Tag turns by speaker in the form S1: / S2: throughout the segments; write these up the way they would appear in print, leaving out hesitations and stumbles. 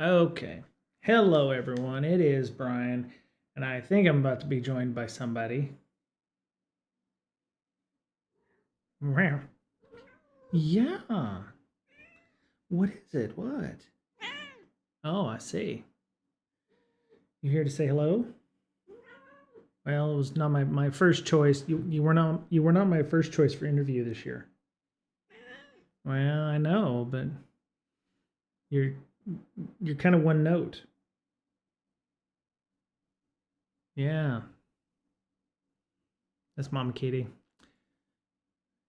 S1: Okay. Hello, everyone. It is Brian, and I think I'm about to be joined by somebody. Yeah. What is it? What? Oh, I see. You here to say hello? Well, it was not my first choice. You were not my first choice for interview this year. Well, I know, but you're you're kind of one note. Yeah, that's Mama Katie.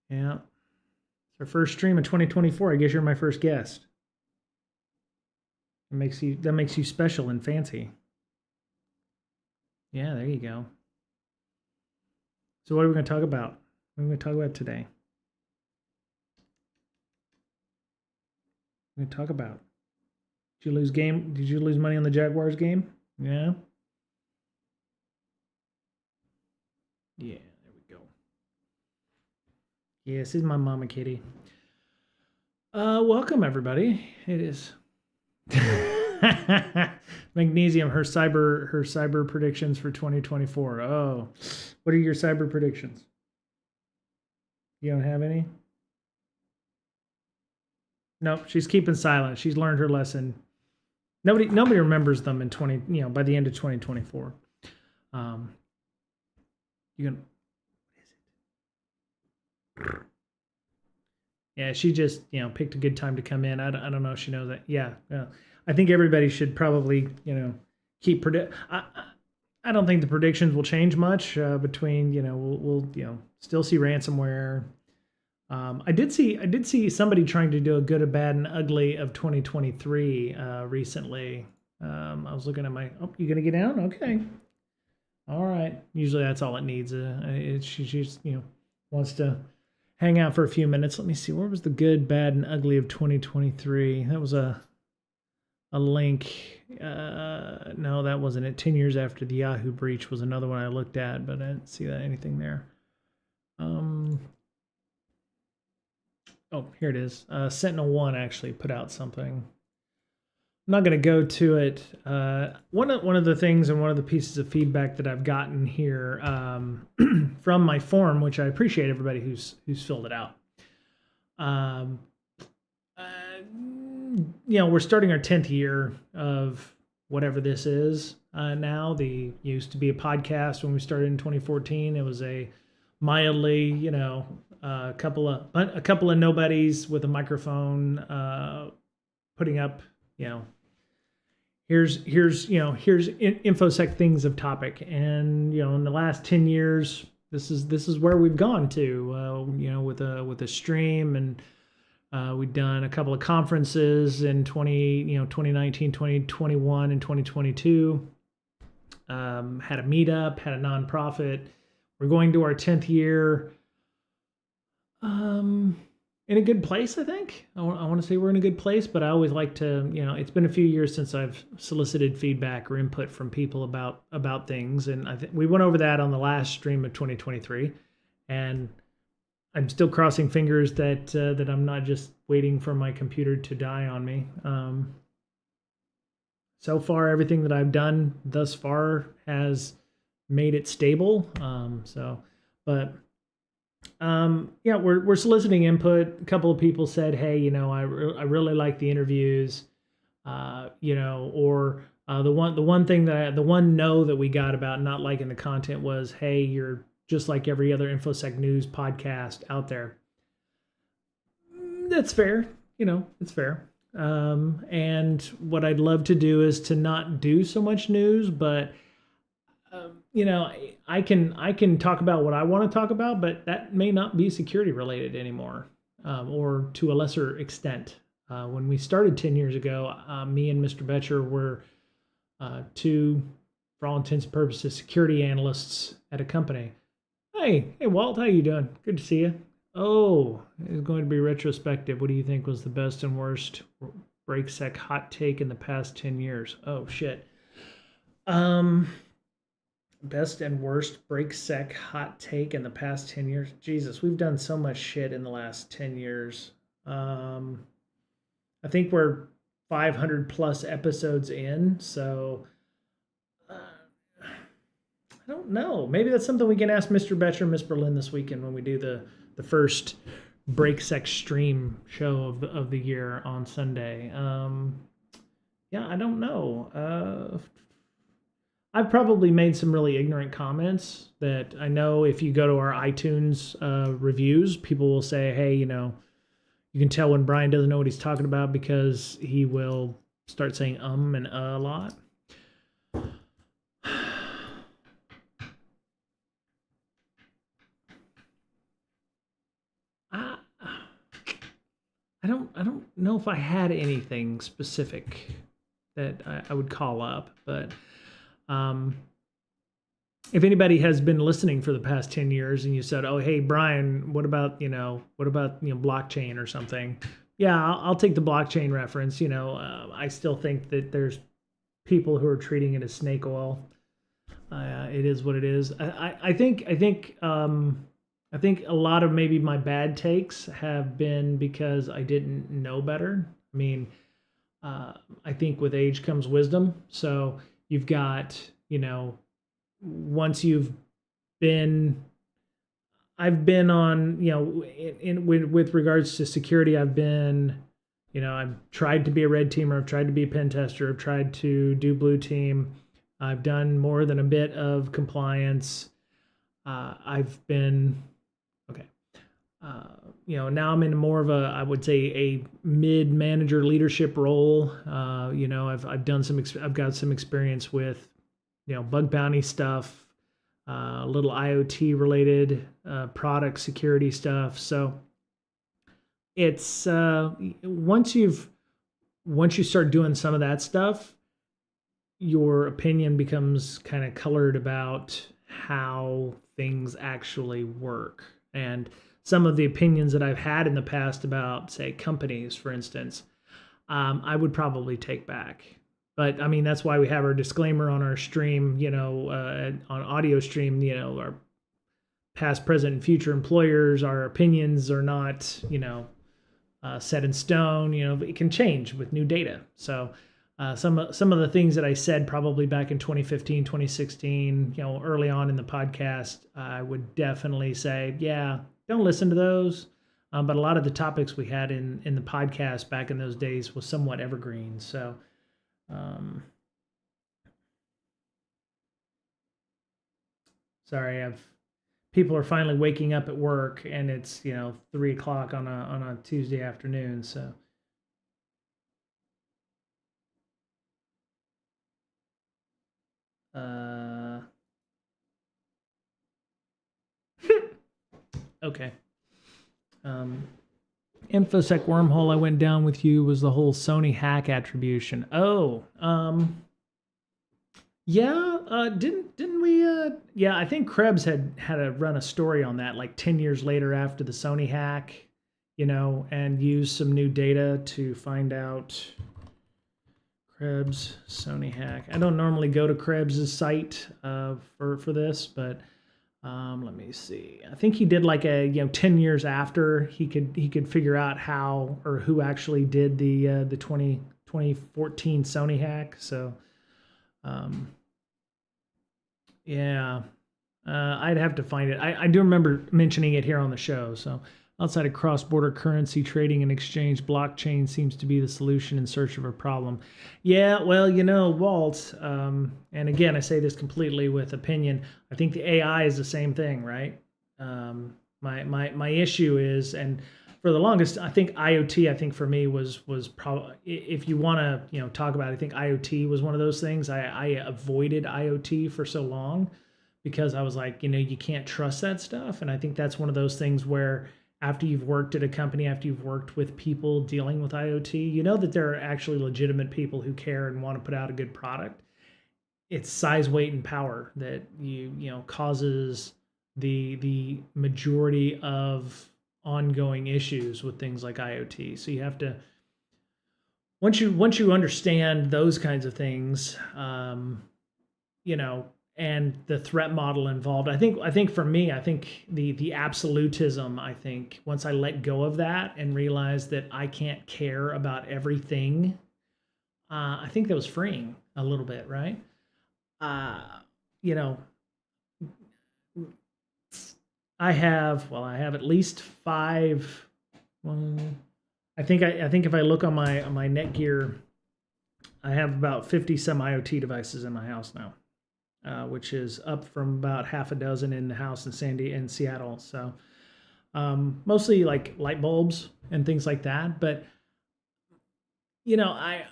S1: Yeah, it's our first stream in 2024. I guess you're my first guest. That makes you special and fancy. Yeah, there you go. So what are we going to talk about? What are we going to talk about today? We're going to talk about. Did you lose game? Did you lose money on the Jaguars game? Yeah. Yeah. There we go. Yes, this is my mama kitty. Welcome everybody. It is Magnesium. Her cyber predictions for 2024. Oh, what are your cyber predictions? You don't have any? Nope. She's keeping silent. She's learned her lesson. Nobody remembers them in 20. By the end of 2024. Um, you can. Yeah, she just picked a good time to come in. I don't know if she knows that. Yeah, yeah. I think everybody should probably keep predict. I don't think the predictions will change much between we'll still see ransomware. I did see somebody trying to do a good, a bad, and ugly of 2023 recently. I was looking at my. Oh, you gonna get down? Okay. All right. Usually that's all it needs. She just wants to hang out for a few minutes. Let me see. Where was the good, bad, and ugly of 2023? That was a link. No, that wasn't it. 10 years after the Yahoo breach was another one I looked at, but I didn't see anything there. Oh, here it is. Sentinel-1 actually put out something. I'm not going to go to it. One of the things and one of the pieces of feedback that I've gotten here from my form, which I appreciate everybody who's filled it out. We're starting our 10th year of whatever this is now. The used to be a podcast when we started in 2014. It was a mildly, a couple of nobodies with a microphone putting up, here's infosec things of topic. And in the last 10 years, this is where we've gone to, with a stream. And we've done a couple of conferences in 2019, 2021, and 2022. Had a meetup, had a nonprofit. We're going to our 10th year. In a good place, I think. I want to say we're in a good place, but I always like to, it's been a few years since I've solicited feedback or input from people about things, and I think we went over that on the last stream of 2023, and I'm still crossing fingers that I'm not just waiting for my computer to die on me. So far, everything that I've done thus far has made it stable. We're soliciting input. A couple of people said, "Hey, I really like the interviews," or the one no that we got about not liking the content was, "Hey, you're just like every other infosec news podcast out there." That's fair. It's fair. And what I'd love to do is to not do so much news, but I can talk about what I want to talk about, but that may not be security related anymore, or to a lesser extent. When we started 10 years ago, me and Mr. Betcher were two, for all intents and purposes, security analysts at a company. Hey, Walt, how you doing? Good to see you. Oh, it's going to be retrospective. What do you think was the best and worst breaksec hot take in the past 10 years? Oh shit. Best and worst breaksec hot take in the past 10 years. Jesus, we've done so much shit in the last 10 years. I think we're 500 plus episodes in. So I don't know. Maybe that's something we can ask Mr. Betcher and Miss Berlin this weekend when we do the first Break Sex stream show of the year on Sunday. Yeah, I don't know. I've probably made some really ignorant comments that I know if you go to our iTunes reviews, people will say, hey, you can tell when Brian doesn't know what he's talking about because he will start saying and a lot. I don't know if I had anything specific that I would call up, but if anybody has been listening for the past 10 years and you said, oh, hey, Brian, what about blockchain or something? Yeah, I'll take the blockchain reference. I still think that there's people who are treating it as snake oil. It is what it is. I think a lot of maybe my bad takes have been because I didn't know better. I mean, I think with age comes wisdom. So you've got, once I've been on, with regards to security, I've tried to be a red teamer, I've tried to be a pen tester, I've tried to do blue team. I've done more than a bit of compliance. I've been, okay. Now I'm in more of I would say a mid-manager leadership role. I've got some experience with, bug bounty stuff, little IoT related product security stuff. So it's once you start doing some of that stuff, your opinion becomes kind of colored about how things actually work. And some of the opinions that I've had in the past about, say, companies, for instance, I would probably take back. But I mean, that's why we have our disclaimer on our stream, on audio stream, our past, present, and future employers, our opinions are not, set in stone. It can change with new data. So some of the things that I said probably back in 2015, 2016, early on in the podcast, I would definitely say, yeah, don't listen to those. But a lot of the topics we had in the podcast back in those days was somewhat evergreen. So, sorry, people are finally waking up at work and it's, 3:00 on a Tuesday afternoon. So, okay. Infosec wormhole I went down with you was the whole Sony hack attribution. Oh, yeah, didn't we? Yeah, I think Krebs had to run a story on that like 10 years later after the Sony hack, and use some new data to find out. Krebs Sony hack. I don't normally go to Krebs's site for this, but let me see. I think he did like 10 years after he could figure out how or who actually did the 2014 Sony hack. So yeah, I'd have to find it. I do remember mentioning it here on the show. So outside of cross-border currency trading and exchange, blockchain seems to be the solution in search of a problem. Yeah, well, Walt, and again, I say this completely with opinion. I think the AI is the same thing, right? My issue is, and for the longest, I think IoT, I think for me was probably, if you want to, talk about it, I think IoT was one of those things. I avoided IoT for so long because I was like, you can't trust that stuff. And I think that's one of those things where after you've worked at a company, after you've worked with people dealing with IoT, that there are actually legitimate people who care and want to put out a good product. It's size, weight, and power that causes the majority of ongoing issues with things like IoT. So you have to, once you understand those kinds of things, and the threat model involved. I think for me, I think the absolutism, I think once I let go of that and realize that I can't care about everything I think that was freeing a little bit, right? Uh, you know, I have at least five. Well, I think if I look on my Netgear, I have about 50 some IoT devices in my house now, which is up from about half a dozen in the house in Seattle. So mostly like light bulbs and things like that. But I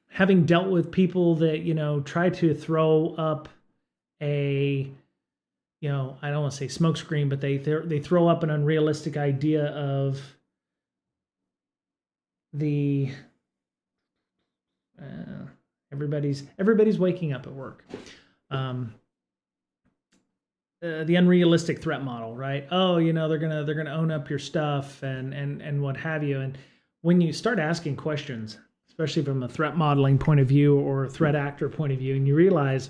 S1: having dealt with people that try to throw up a I don't want to say smokescreen, but they throw up an unrealistic idea of the everybody's waking up at work. The unrealistic threat model, right? Oh, they're gonna own up your stuff and what have you. And when you start asking questions, especially from a threat modeling point of view or a threat actor point of view, and you realize,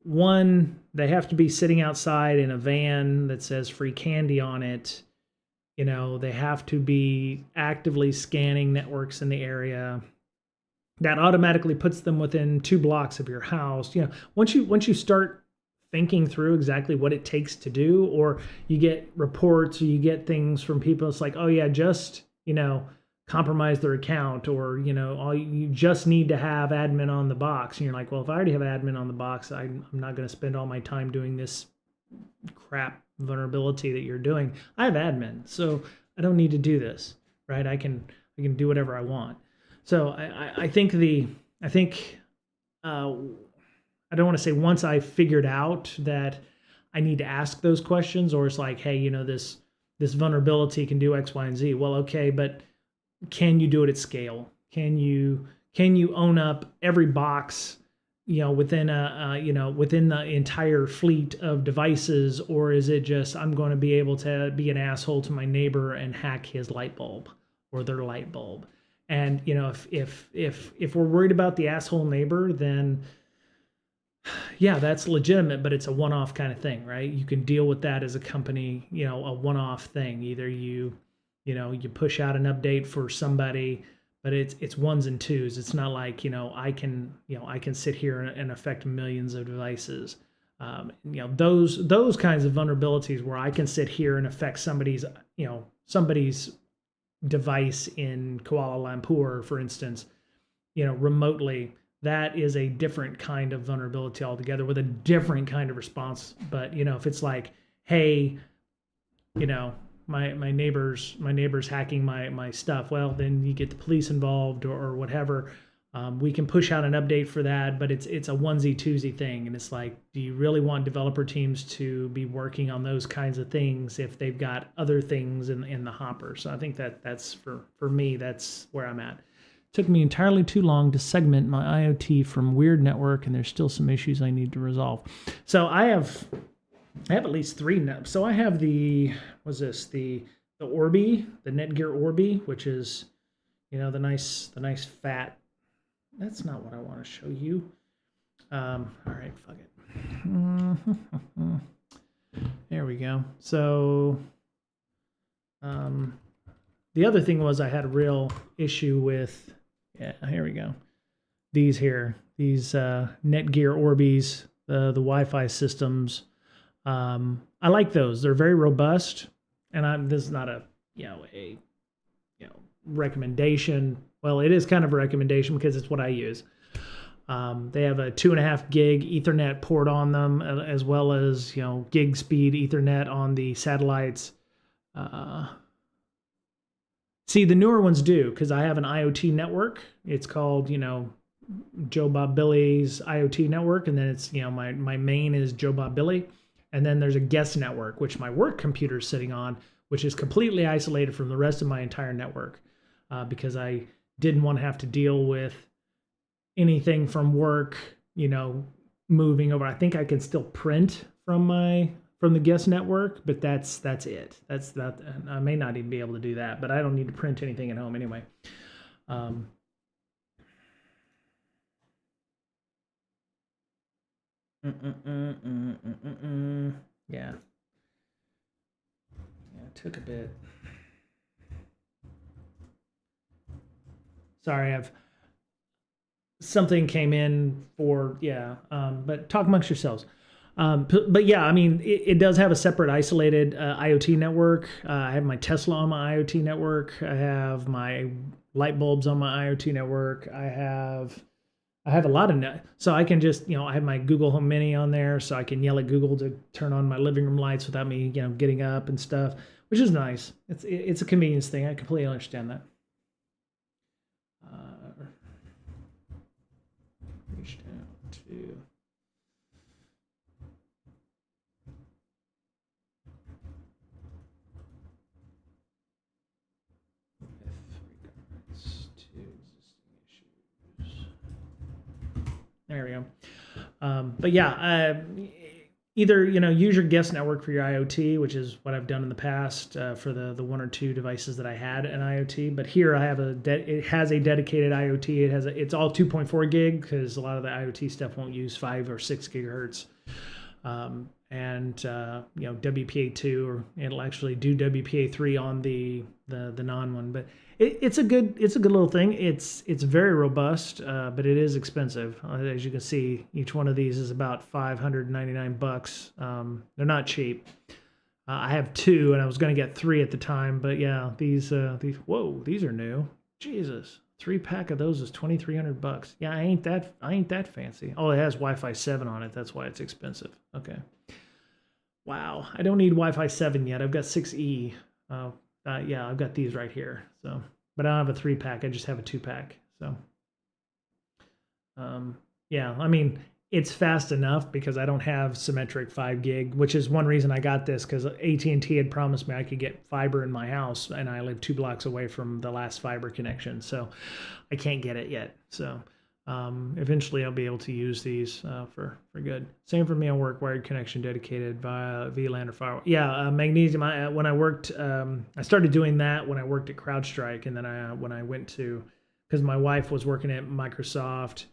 S1: one, they have to be sitting outside in a van that says free candy on it. They have to be actively scanning networks in the area. That automatically puts them within 2 blocks of your house. Once you start thinking through exactly what it takes to do, or you get reports or you get things from people, it's like, oh yeah, just compromise their account, or you just need to have admin on the box, and you're like, well, if I already have admin on the box, I'm not going to spend all my time doing this crap vulnerability that you're doing. I have admin, so I don't need to do this, right? I can do whatever I want. So I think I don't want to say once I figured out that I need to ask those questions, or it's like, hey, this vulnerability can do X, Y, and Z. Well, okay, but can you do it at scale? Can you own up every box, within within the entire fleet of devices, or is it just I'm going to be able to be an asshole to my neighbor and hack his light bulb or their light bulb? And if we're worried about the asshole neighbor, then yeah, that's legitimate, but it's a one-off kind of thing, right? You can deal with that as a company, a one-off thing. Either you push out an update for somebody, but it's ones and twos. It's not like I can sit here and affect millions of devices. Those kinds of vulnerabilities where I can sit here and affect somebody's device in Kuala Lumpur, for instance, remotely. That is a different kind of vulnerability altogether with a different kind of response. But if it's like, hey, my neighbor's hacking my stuff, well, then you get the police involved or whatever. We can push out an update for that, but it's a onesie twosie thing. And it's like, do you really want developer teams to be working on those kinds of things if they've got other things in the hopper? So I think that's for me, that's where I'm at. Took me entirely too long to segment my IoT from weird network, and there's still some issues I need to resolve. So I have at least 3 networks. So I have the Orbi, the Netgear Orbi, which is the nice fat. That's not what I want to show you. All right, fuck it. There we go. So the other thing was I had a real issue with. Yeah, here we go. These Netgear Orbis, the Wi-Fi systems. I like those. They're very robust, and this is not a recommendation. Well, it is kind of a recommendation because it's what I use. They have a 2.5 gig Ethernet port on them, as well as gig speed Ethernet on the satellites. See, the newer ones do, because I have an IoT network. It's called, Joe Bob Billy's IoT network, and then it's, my main is Joe Bob Billy, and then there's a guest network, which my work computer is sitting on, which is completely isolated from the rest of my entire network, because I didn't want to have to deal with anything from work, moving over. I think I can still print from the guest network, but that's it. That's that. I may not even be able to do that, but I don't need to print anything at home anyway. Yeah. It took a bit. Sorry, something came in for, yeah. But talk amongst yourselves. But yeah, I mean, it does have a separate isolated IoT network. I have my Tesla on my IoT network. I have my light bulbs on my IoT network. I have a lot of net, so I can just, I have my Google Home Mini on there, so I can yell at Google to turn on my living room lights without me, getting up and stuff, which is nice. It's a convenience thing. I completely understand that. Uh, reach down to. There we go. But yeah, either use your guest network for your IoT, which is what I've done in the past for the one or two devices that I had an IoT. But here I have it has a dedicated IoT. It's all 2.4 gig because a lot of the IoT stuff won't use 5 or 6 gigahertz. And WPA2, or it'll actually do WPA3 on the non one, but it's a good little thing. It's very robust, but it is expensive. As you can see, each one of these is about $599. They're not cheap. I have 2, and I was going to get 3 at the time, but yeah, these whoa, these are new. Jesus. 3-pack of those is $2,300. Yeah, I ain't that fancy. Oh, it has Wi-Fi 7 on it. That's why it's expensive. Okay. Wow, I don't need Wi-Fi 7 yet. I've got 6E. Yeah, I've got these right here. So, but I don't have a 3-pack. I just have a 2-pack. So, yeah, I mean, it's fast enough because I don't have symmetric 5 gig, which is one reason I got this, because AT&T had promised me I could get fiber in my house, and I live 2 blocks away from the last fiber connection, so I can't get it yet. So eventually I'll be able to use these for good. Same for me on work, wired connection dedicated via VLAN or firewall. Yeah, magnesium. When I worked, I started doing that when I worked at CrowdStrike, and then when I went to, because my wife was working at Microsoft.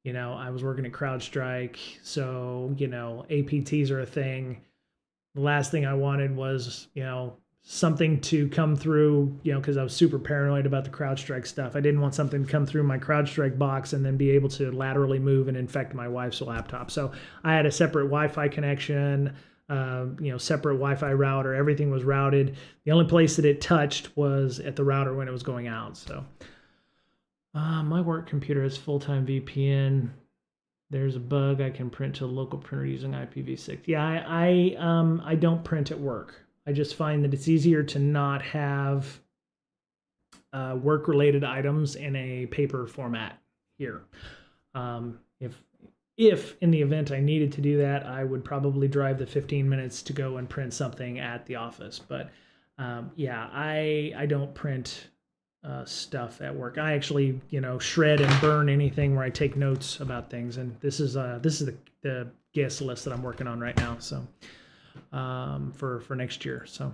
S1: I was working at CrowdStrike, so, APTs are a thing. The last thing I wanted was, something to come through, because I was super paranoid about the CrowdStrike stuff. I didn't want something to come through my CrowdStrike box and then be able to laterally move and infect my wife's laptop. So I had a separate Wi-Fi connection, separate Wi-Fi router. Everything was routed. The only place that it touched was at the router when it was going out, so. My work computer has full-time VPN. There's a bug. I can print to a local printer using IPv6. Yeah, I don't print at work. I just find that it's easier to not have work-related items in a paper format here. If in the event I needed to do that, I would probably drive the 15 minutes to go and print something at the office. But yeah, I don't print stuff at work. I actually, shred and burn anything where I take notes about things. And this is the guest list that I'm working on right now. So, for next year. So,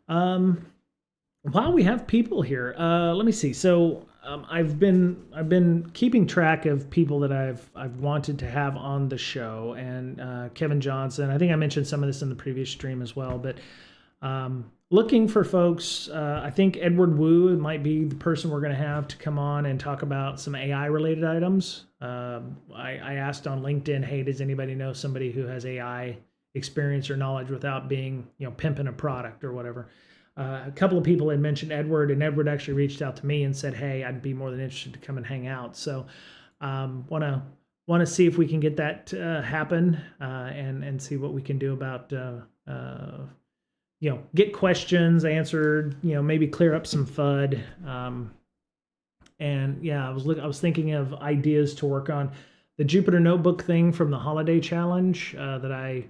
S1: while we have people here, let me see. So, I've been keeping track of people that I've wanted to have on the show, and Kevin Johnson. I think I mentioned some of this in the previous stream as well, but looking for folks. I think Edward Wu might be the person we're going to have to come on and talk about some AI related items. I asked on LinkedIn, hey, does anybody know somebody who has AI experience or knowledge without being, pimping a product or whatever? A couple of people had mentioned Edward, and Edward actually reached out to me and said, hey, I'd be more than interested to come and hang out. So want to see if we can get that happen and see what we can do about get questions answered, maybe clear up some FUD. And yeah, I was thinking of ideas to work on. The Jupyter Notebook thing from the holiday challenge that I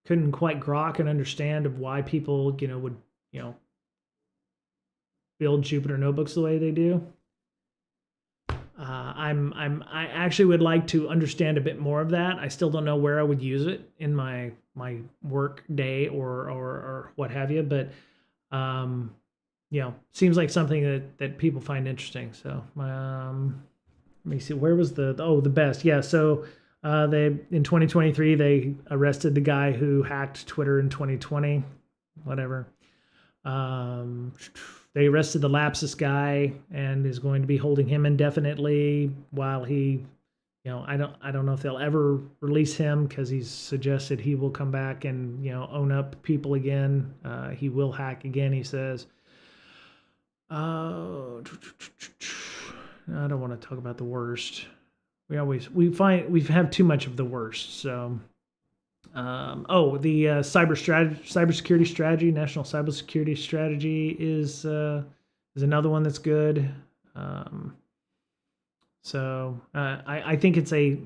S1: couldn't quite grok and understand of why people, would, build Jupyter Notebooks the way they do. I actually would like to understand a bit more of that. I still don't know where I would use it in my work day or what have you, but seems like something that people find interesting. So let me see, where was the best? Yeah, so they in 2023 they arrested the guy who hacked Twitter in 2020, whatever. They arrested the Lapsus guy and is going to be holding him indefinitely while he I don't know if they'll ever release him because he's suggested he will come back and own up people again. He will hack again, he says. I don't want to talk about the worst. We have too much of the worst. So, the cybersecurity strategy, national cybersecurity strategy is another one that's good. I think it's a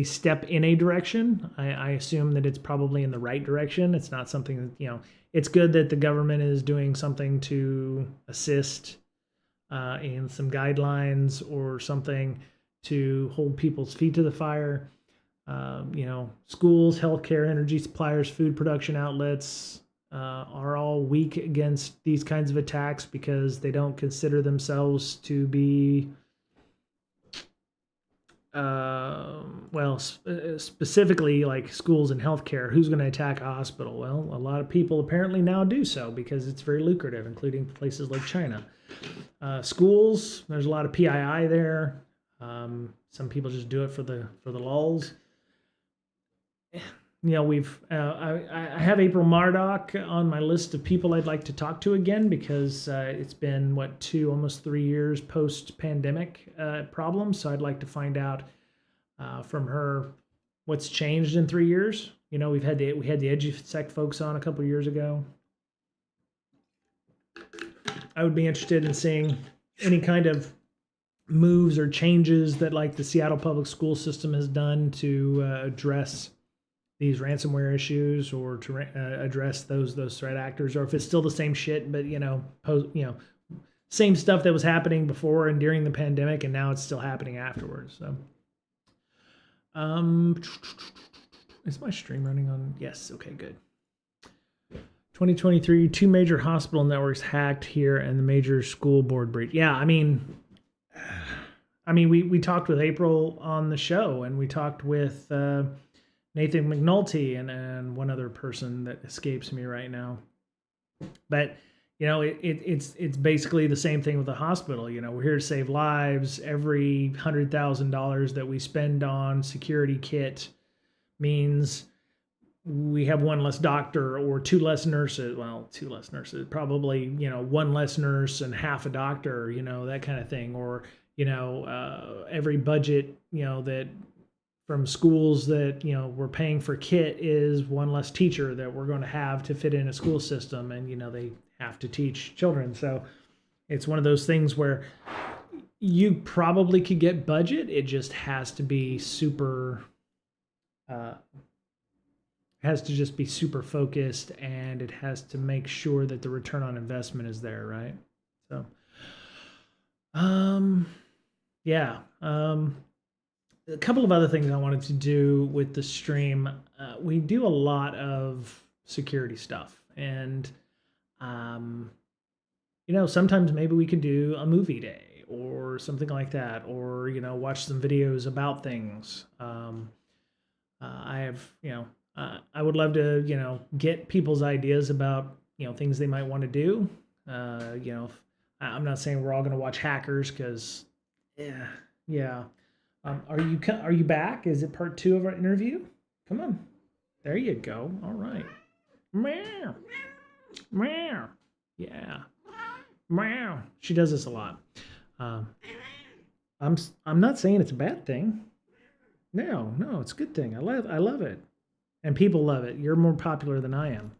S1: step in a direction. I assume that it's probably in the right direction. It's not something that, it's good that the government is doing something to assist in some guidelines or something to hold people's feet to the fire. Schools, healthcare, energy suppliers, food production outlets are all weak against these kinds of attacks because they don't consider themselves to be specifically like schools and healthcare. Who's going to attack a hospital? Well, a lot of people apparently now do so because it's very lucrative, including places like China. Schools, there's a lot of PII there. Some people just do it for the lulz. I have April Murdoch on my list of people I'd like to talk to again because it's been almost 3 years post-pandemic problems. So I'd like to find out from her what's changed in 3 years. We had the infosec folks on a couple of years ago. I would be interested in seeing any kind of moves or changes that like the Seattle public school system has done to address these ransomware issues or to address those threat actors, or if it's still the same shit, but same stuff that was happening before and during the pandemic, and now it's still happening afterwards. So, is my stream running on? Yes. Okay. Good. 2023, 2 major hospital networks hacked here, and the major school board breach. Yeah, I mean, we talked with April on the show, and we talked with Nathan McNulty and one other person that escapes me right now. But it's basically the same thing with the hospital. We're here to save lives. Every $100,000 that we spend on security kit means we have one less doctor or 2 less nurses. Well, 2 less nurses, probably, 1 less nurse and half a doctor, that kind of thing. Or, every budget, that from schools that, we're paying for kit is 1 less teacher that we're going to have to fit in a school system. And, they have to teach children. So it's one of those things where you probably could get budget. It just has to be super, has to just be super focused, and it has to make sure that the return on investment is there, right? So, yeah. A couple of other things I wanted to do with the stream. We do a lot of security stuff, and sometimes maybe we could do a movie day or something like that, or watch some videos about things. I have I would love to get people's ideas about things they might want to do. I'm not saying we're all going to watch Hackers because yeah. Are you back? Is it part 2 of our interview? Come on. There you go. All right. Meow. Meow. Yeah. Meow. She does this a lot. I'm not saying it's a bad thing. No, it's a good thing. I love it. And people love it. You're more popular than I am.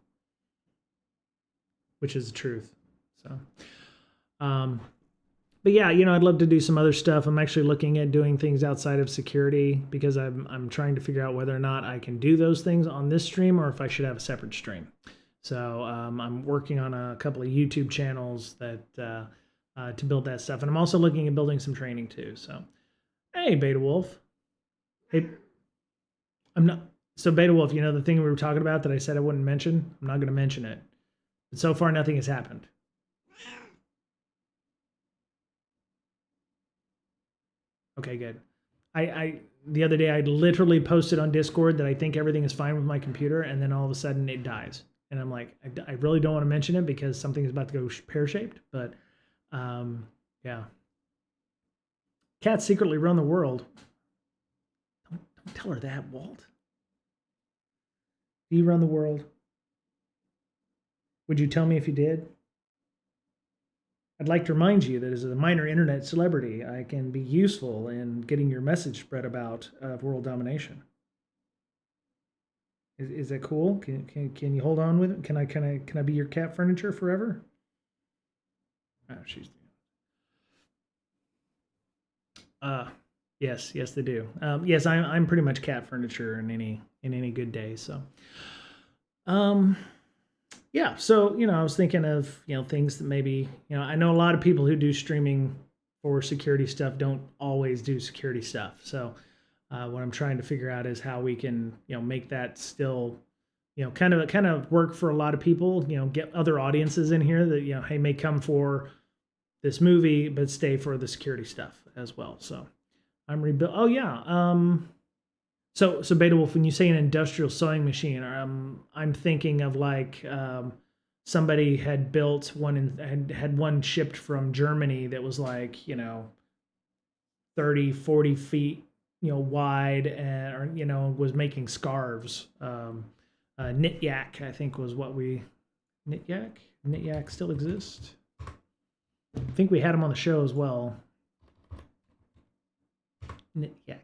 S1: Which is the truth. So but yeah, I'd love to do some other stuff. I'm actually looking at doing things outside of security because I'm trying to figure out whether or not I can do those things on this stream or if I should have a separate stream. So I'm working on a couple of YouTube channels that to build that stuff, and I'm also looking at building some training too. So, hey, Beta Wolf. Hey, I'm not. So Beta Wolf, the thing we were talking about that I said I wouldn't mention. I'm not going to mention it. But so far, nothing has happened. Okay, good. I the other day I literally posted on Discord that I think everything is fine with my computer, and then all of a sudden it dies, and I'm like, I really don't want to mention it because something is about to go pear-shaped. But yeah, cats secretly run the world. Don't tell her that, Walt. Do you run the world? Would you tell me if you did? I'd like to remind you that as a minor internet celebrity, I can be useful in getting your message spread about world domination. Is that cool? Can you hold on with it? Can I be your cat furniture forever? Oh, she's. Yes, they do. Yes, I'm pretty much cat furniture in any good day. So, yeah. So I was thinking of things that maybe I know a lot of people who do streaming for security stuff don't always do security stuff. So, what I'm trying to figure out is how we can make that still kind of work for a lot of people. Get other audiences in here that hey, may come for this movie but stay for the security stuff as well. So I'm rebuild. Oh yeah. So Beta Wolf, when you say an industrial sewing machine, I'm thinking of like somebody had built one and had one shipped from Germany that was like 30-40 feet wide, and was making scarves. Knit Yak, I think, was what we Knit Yak still exists. I think we had him on the show as well. Knit Yak.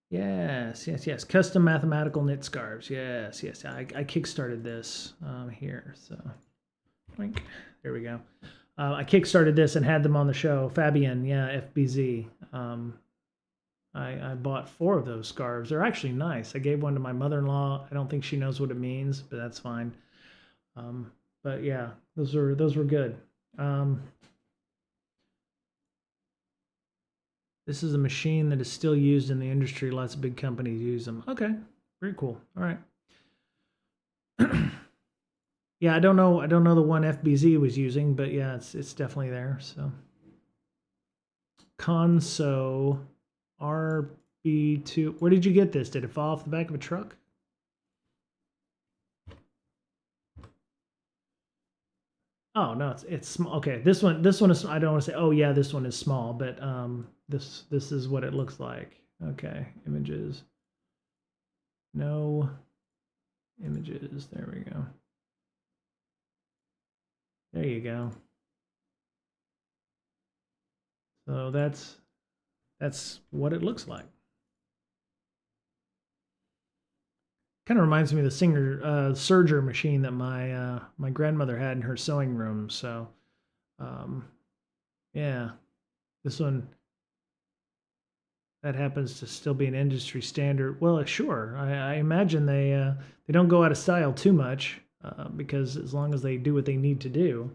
S1: Yes. Custom mathematical knit scarves. Yes. I kickstarted this here. So, there we go. I kickstarted this and had them on the show. Fabian, FBZ. I bought 4 of those scarves. They're actually nice. I gave one to my mother-in-law. I don't think she knows what it means, but that's fine. But yeah, those were good. This is a machine that is still used in the industry. Lots of big companies use them. Okay, very cool. All right. Yeah, I don't know the one FBZ was using, but yeah, it's definitely there. So Conso RB2. Where did you get this? Did it fall off the back of a truck? Oh no, it's small. Okay, this one is. I don't want to say. Oh yeah, this one is small, but this is what it looks like. Okay, images. No images. There we go. There you go. So that's what it looks like. Kind of reminds me of the serger machine that my grandmother had in her sewing room. So, yeah, this one that happens to still be an industry standard. Well, sure, I imagine they don't go out of style too much because as long as they do what they need to do.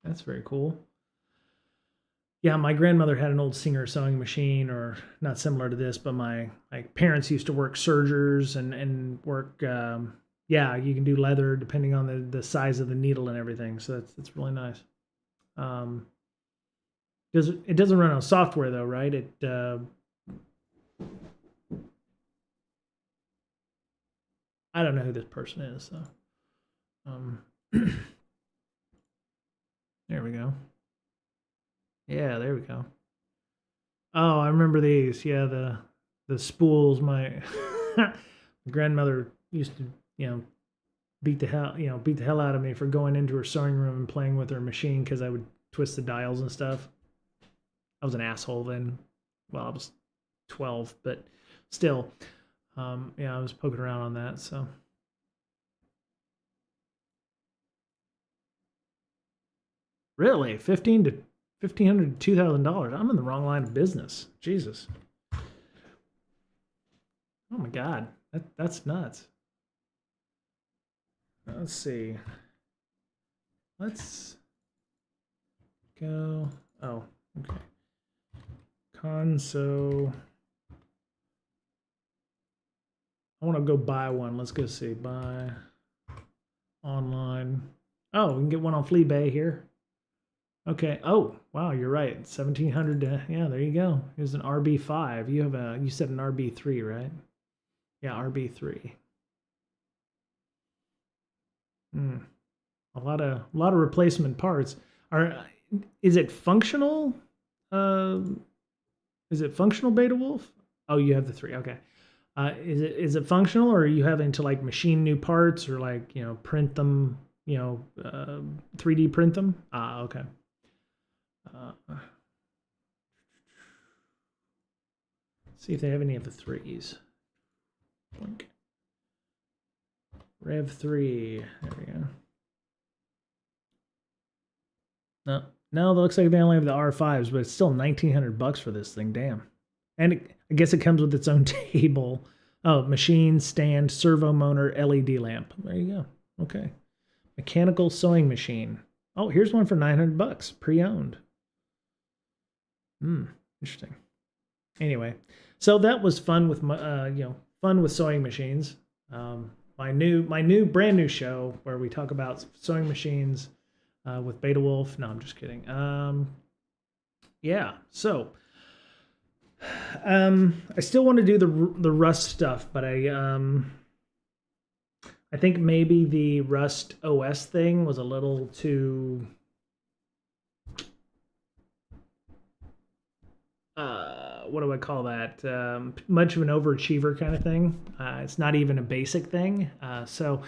S1: That's very cool. Yeah, my grandmother had an old Singer sewing machine, or not similar to this, but my parents used to work sergers and work. Yeah, you can do leather depending on the size of the needle and everything. So that's really nice. It doesn't run on software though, right? It I don't know who this person is. So there we go. Yeah, there we go. Oh, I remember these. Yeah, the spools. My grandmother used to, beat the hell out of me for going into her sewing room and playing with her machine because I would twist the dials and stuff. I was an asshole then. Well, I was 12, but still, yeah, I was poking around on that. So. Really, $1,500 to $2,000. I'm in the wrong line of business. Jesus. Oh my God, that's nuts. Let's see. Let's go. Oh, okay. Conso. I want to go buy one. Let's go see. Buy online. Oh, we can get one on Fleabay here. Okay. Oh, wow, you're right. 1,700. Yeah, there you go. Here's an RB5. You said an RB3, right? Yeah, RB3. A lot of replacement parts. is it functional? Is it functional Beta Wolf? Oh, you have the 3. Okay. Is it functional, or are you having to like machine new parts, or like print them, 3D print them? Ah, okay. See if they have any of the 3s. Blink. Rev 3. There we go. No, it looks like they only have the R5s, but it's still $1,900 for this thing. Damn. And I guess it comes with its own table. Oh, machine, stand, servo motor, LED lamp. There you go. Okay. Mechanical sewing machine. Oh, here's one for $900, pre-owned. Interesting. Anyway, so that was fun with fun with sewing machines. My brand new show where we talk about sewing machines with Beta Wolf. No, I'm just kidding. Yeah. So I still want to do the Rust stuff, but I think maybe the Rust OS thing was a little too what do I call that? Much of an overachiever kind of thing. It's not even a basic thing. So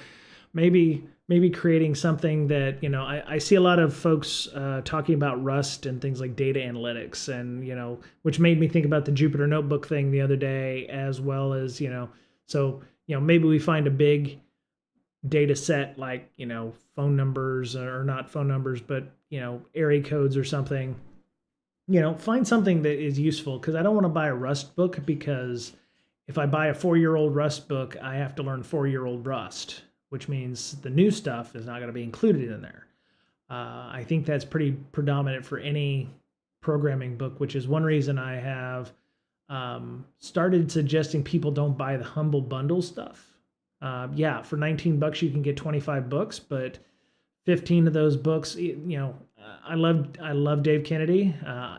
S1: maybe creating something that, I see a lot of folks talking about Rust and things like data analytics, and which made me think about the Jupyter Notebook thing the other day, as well as so maybe we find a big data set like phone numbers, or not phone numbers, but area codes or something. Find something that is useful, because I don't want to buy a Rust book, because if I buy a 4-year-old Rust book, I have to learn 4-year-old Rust, which means the new stuff is not going to be included in there. I think that's pretty predominant for any programming book, which is one reason I have started suggesting people don't buy the Humble Bundle stuff. Yeah, for $19 you can get 25 books, but 15 of those books, I love Dave Kennedy.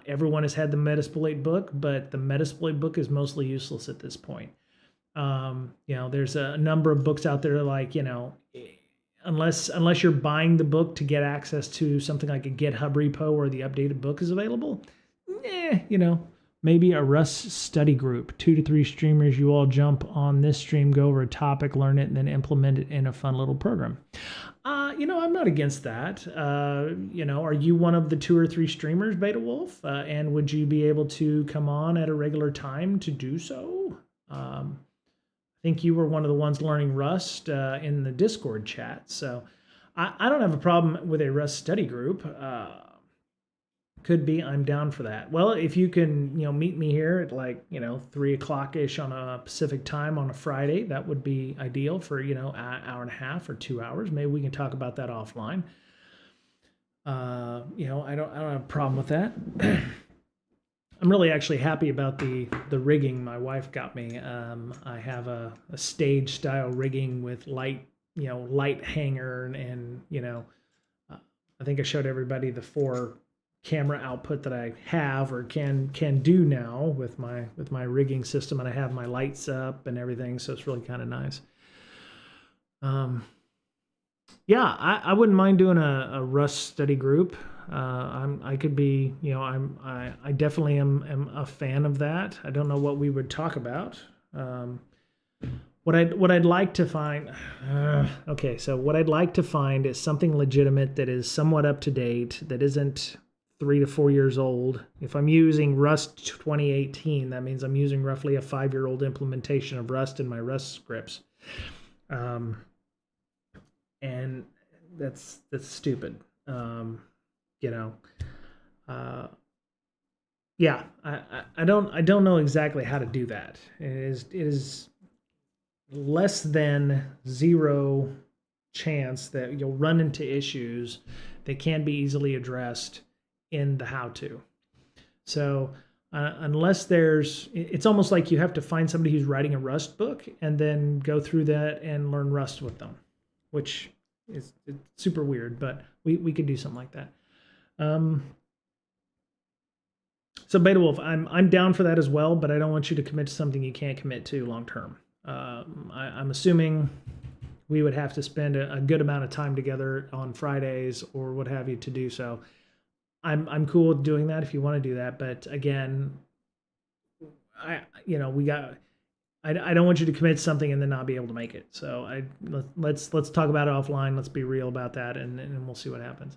S1: Everyone has had the Metasploit book, but the Metasploit book is mostly useless at this point. There's a number of books out there, like, unless you're buying the book to get access to something like a GitHub repo where the updated book is available, maybe a Rust study group, 2 to 3 streamers, you all jump on this stream, go over a topic, learn it, and then implement it in a fun little program. I'm not against that. Are you one of the 2 or 3 streamers, Beta Wolf? And would you be able to come on at a regular time to do so? I think you were one of the ones learning Rust in the Discord chat. So I don't have a problem with a Rust study group. Could be, I'm down for that. Well, if you can, meet me here at 3 o'clock-ish on a Pacific time on a Friday, that would be ideal for, an hour and a half or 2 hours. Maybe we can talk about that offline. I don't have a problem with that. I'm really actually happy about the rigging my wife got me. I have a stage style rigging with light hanger, and I think I showed everybody the 4 camera output that I have, or can do now with my rigging system, and I have my lights up and everything, so it's really kind of nice. Yeah, I wouldn't mind doing a Rust study group. I could be, I definitely am a fan of that. I don't know what we would talk about. What I'd like to find, so what I'd like to find is something legitimate that is somewhat up to date, that isn't 3 to 4 years old. If I'm using Rust 2018, that means I'm using roughly a 5-year-old implementation of Rust in my Rust scripts. And that's stupid. Yeah, I don't know exactly how to do that. It is less than 0 chance that you'll run into issues that can be easily addressed in the how-to. So unless it's almost like you have to find somebody who's writing a Rust book and then go through that and learn Rust with them, which it's super weird, but we could do something like that. So Beta Wolf, I'm down for that as well, but I don't want you to commit to something you can't commit to long term. I'm assuming we would have to spend a good amount of time together on Fridays or what have you to do so. I'm cool with doing that if you want to do that. But again, I don't want you to commit something and then not be able to make it. So let's talk about it offline. Let's be real about that, and we'll see what happens.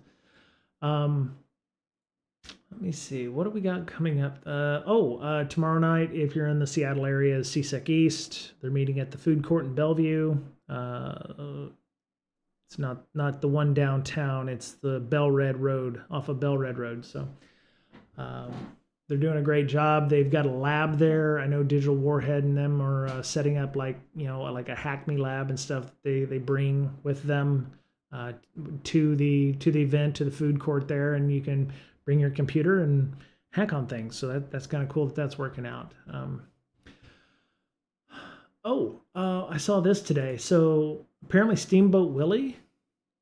S1: Let me see. What do we got coming up? Tomorrow night, if you're in the Seattle area, is CSEC East. They're meeting at the food court in Bellevue. It's not the one downtown. It's the Bell-Red Road, off of Bell-Red Road. So they're doing a great job. They've got a lab there. I know Digital Warhead and them are setting up like a Hackme lab and stuff they bring with them to the event, to the food court there, and you can bring your computer and hack on things. So that's kind of cool that's working out. I saw this today. So apparently Steamboat Willie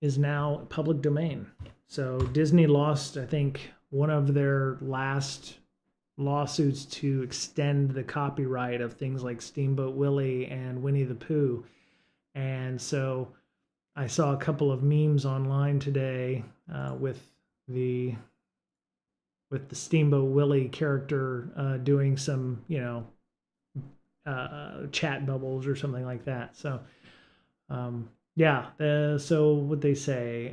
S1: is now public domain. So Disney lost, I think, one of their last lawsuits to extend the copyright of things like Steamboat Willie and Winnie the Pooh. And so I saw a couple of memes online today with the Steamboat Willie character doing some, chat bubbles or something like that. So, so what they say,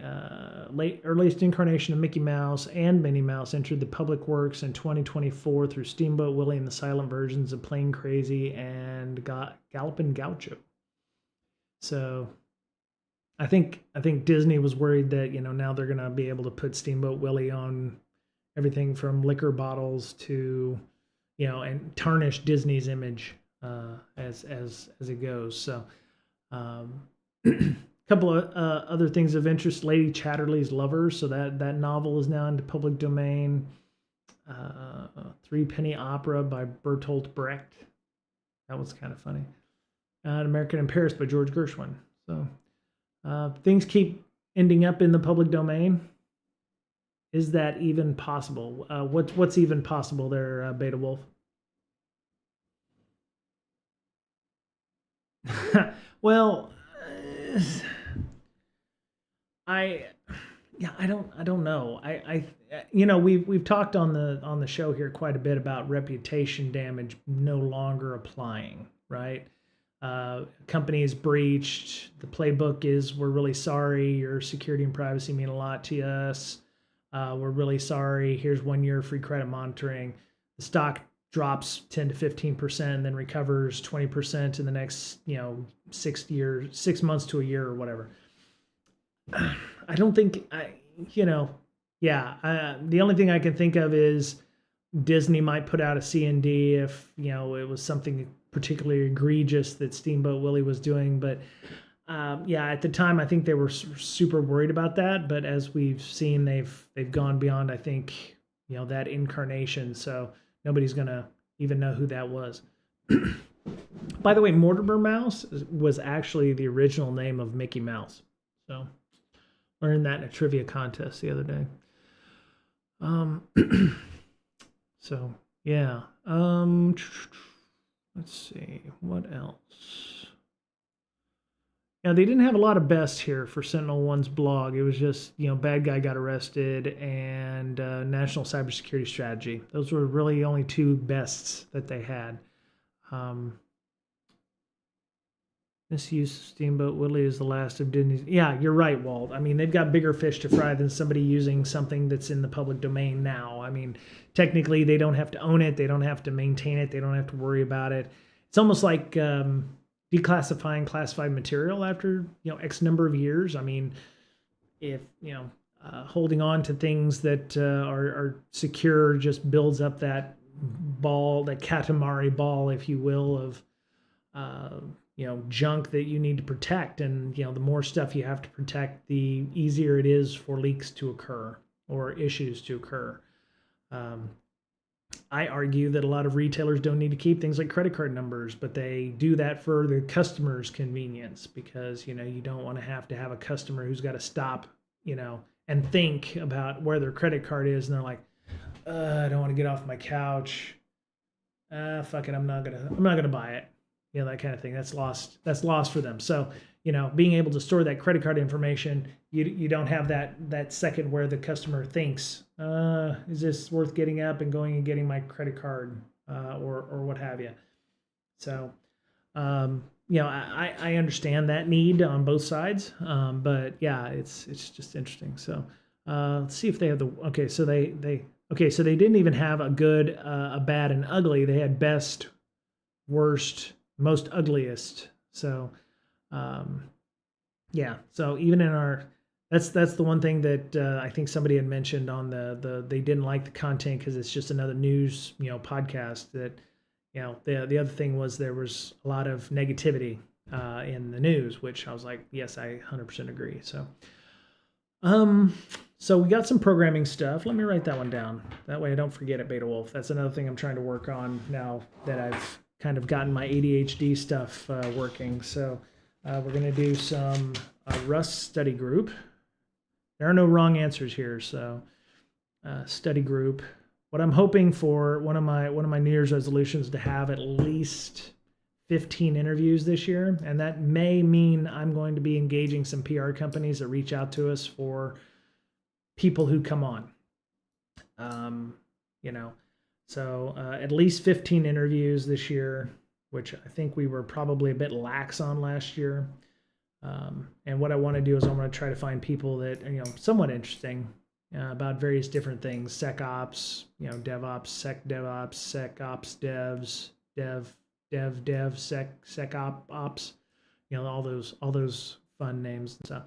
S1: earliest incarnation of Mickey Mouse and Minnie Mouse entered the public works in 2024 through Steamboat Willie and the silent versions of Plain Crazy and Gallopin' Gaucho. So I think Disney was worried that, now they're going to be able to put Steamboat Willie on everything from liquor bottles to, and tarnish Disney's image as it goes. So, a couple of other things of interest: Lady Chatterley's Lover. So that novel is now into public domain. Three Penny Opera by Bertolt Brecht. That was kind of funny. An American in Paris by George Gershwin. So things keep ending up in the public domain. Is that even possible? What's even possible there, Beta Wolf? Well, I don't know. We've talked on the show here quite a bit about reputation damage no longer applying, right? Companies breached. The playbook is, we're really sorry. Your security and privacy mean a lot to us. We're really sorry. Here's 1 year free credit monitoring. The stock drops 10 to 15% and then recovers 20% in the next, 6 months to a year or whatever. I don't think the only thing I can think of is Disney might put out a C&D if, it was something particularly egregious that Steamboat Willie was doing. But at the time, I think they were super worried about that. But as we've seen, they've gone beyond, I think, that incarnation. So nobody's going to even know who that was. By the way, Mortimer Mouse was actually the original name of Mickey Mouse. So learned that in a trivia contest the other day. So yeah. Let's see what else. Now, they didn't have a lot of bests here for Sentinel-1's blog. It was just, bad guy got arrested and national cybersecurity strategy. Those were really only two bests that they had. Misuse of Steamboat Willie is the last of Disney's. Yeah, you're right, Walt. I mean, they've got bigger fish to fry than somebody using something that's in the public domain now. I mean, technically, they don't have to own it. They don't have to maintain it. They don't have to worry about it. It's almost like declassifying classified material after, X number of years. I mean, if, holding on to things that are secure just builds up that ball, that Katamari ball, if you will, of, junk that you need to protect. And, the more stuff you have to protect, the easier it is for leaks to occur or issues to occur. I argue that a lot of retailers don't need to keep things like credit card numbers, but they do that for the customer's convenience because, you don't want to have a customer who's got to stop, and think about where their credit card is. And they're like, I don't want to get off my couch. Fuck it. I'm not going to buy it. That kind of thing. That's lost for them. So, being able to store that credit card information, you don't have that second where the customer thinks, is this worth getting up and going and getting my credit card, or what have you. So, I understand that need on both sides, but yeah, it's just interesting. So, let's see if they have okay. So so they didn't even have a good, a bad, and ugly. They had best, worst, most ugliest. So, yeah. So even in our, that's the one thing that I think somebody had mentioned on they didn't like the content because it's just another news podcast. That the other thing was there was a lot of negativity in the news, which I was like, yes, I 100% agree. So, so we got some programming stuff. Let me write that one down. That way I don't forget it, Beta Wolf. That's another thing I'm trying to work on now that I've kind of gotten my ADHD stuff working. So we're going to do some Rust study group. There are no wrong answers here. So study group. What I'm hoping for, one of my New Year's resolutions, to have at least 15 interviews this year, and that may mean I'm going to be engaging some PR companies that reach out to us for people who come on. So at least 15 interviews this year, which I think we were probably a bit lax on last year. And what I want to do is I want to try to find people that somewhat interesting about various different things: SecOps, DevOps, SecDevOps, SecOps Devs, Dev, SecOps, all those fun names and stuff.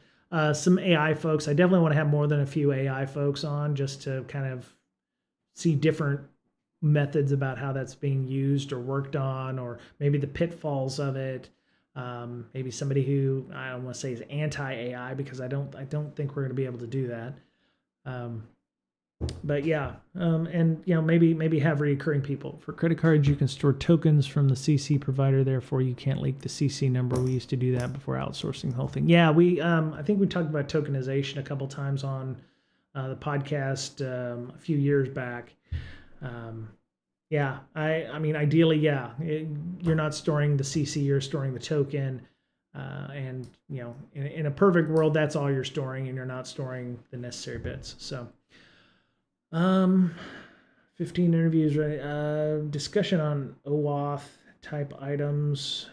S1: Some AI folks. I definitely want to have more than a few AI folks on, just to kind of see different methods about how that's being used or worked on, or maybe the pitfalls of it. Maybe somebody who, I don't want to say is anti-AI, because I don't think we're going to be able to do that. But yeah, and maybe have recurring people. For credit cards, you can store tokens from the CC provider, therefore you can't leak the CC number. We used to do that before outsourcing the whole thing. Yeah, I think we talked about tokenization a couple times on the podcast a few years back. Yeah, I mean, ideally, yeah, you're not storing the CC, you're storing the token. And in a perfect world, that's all you're storing, and you're not storing the necessary bits. So 15 interviews, right? Discussion on OAuth type items,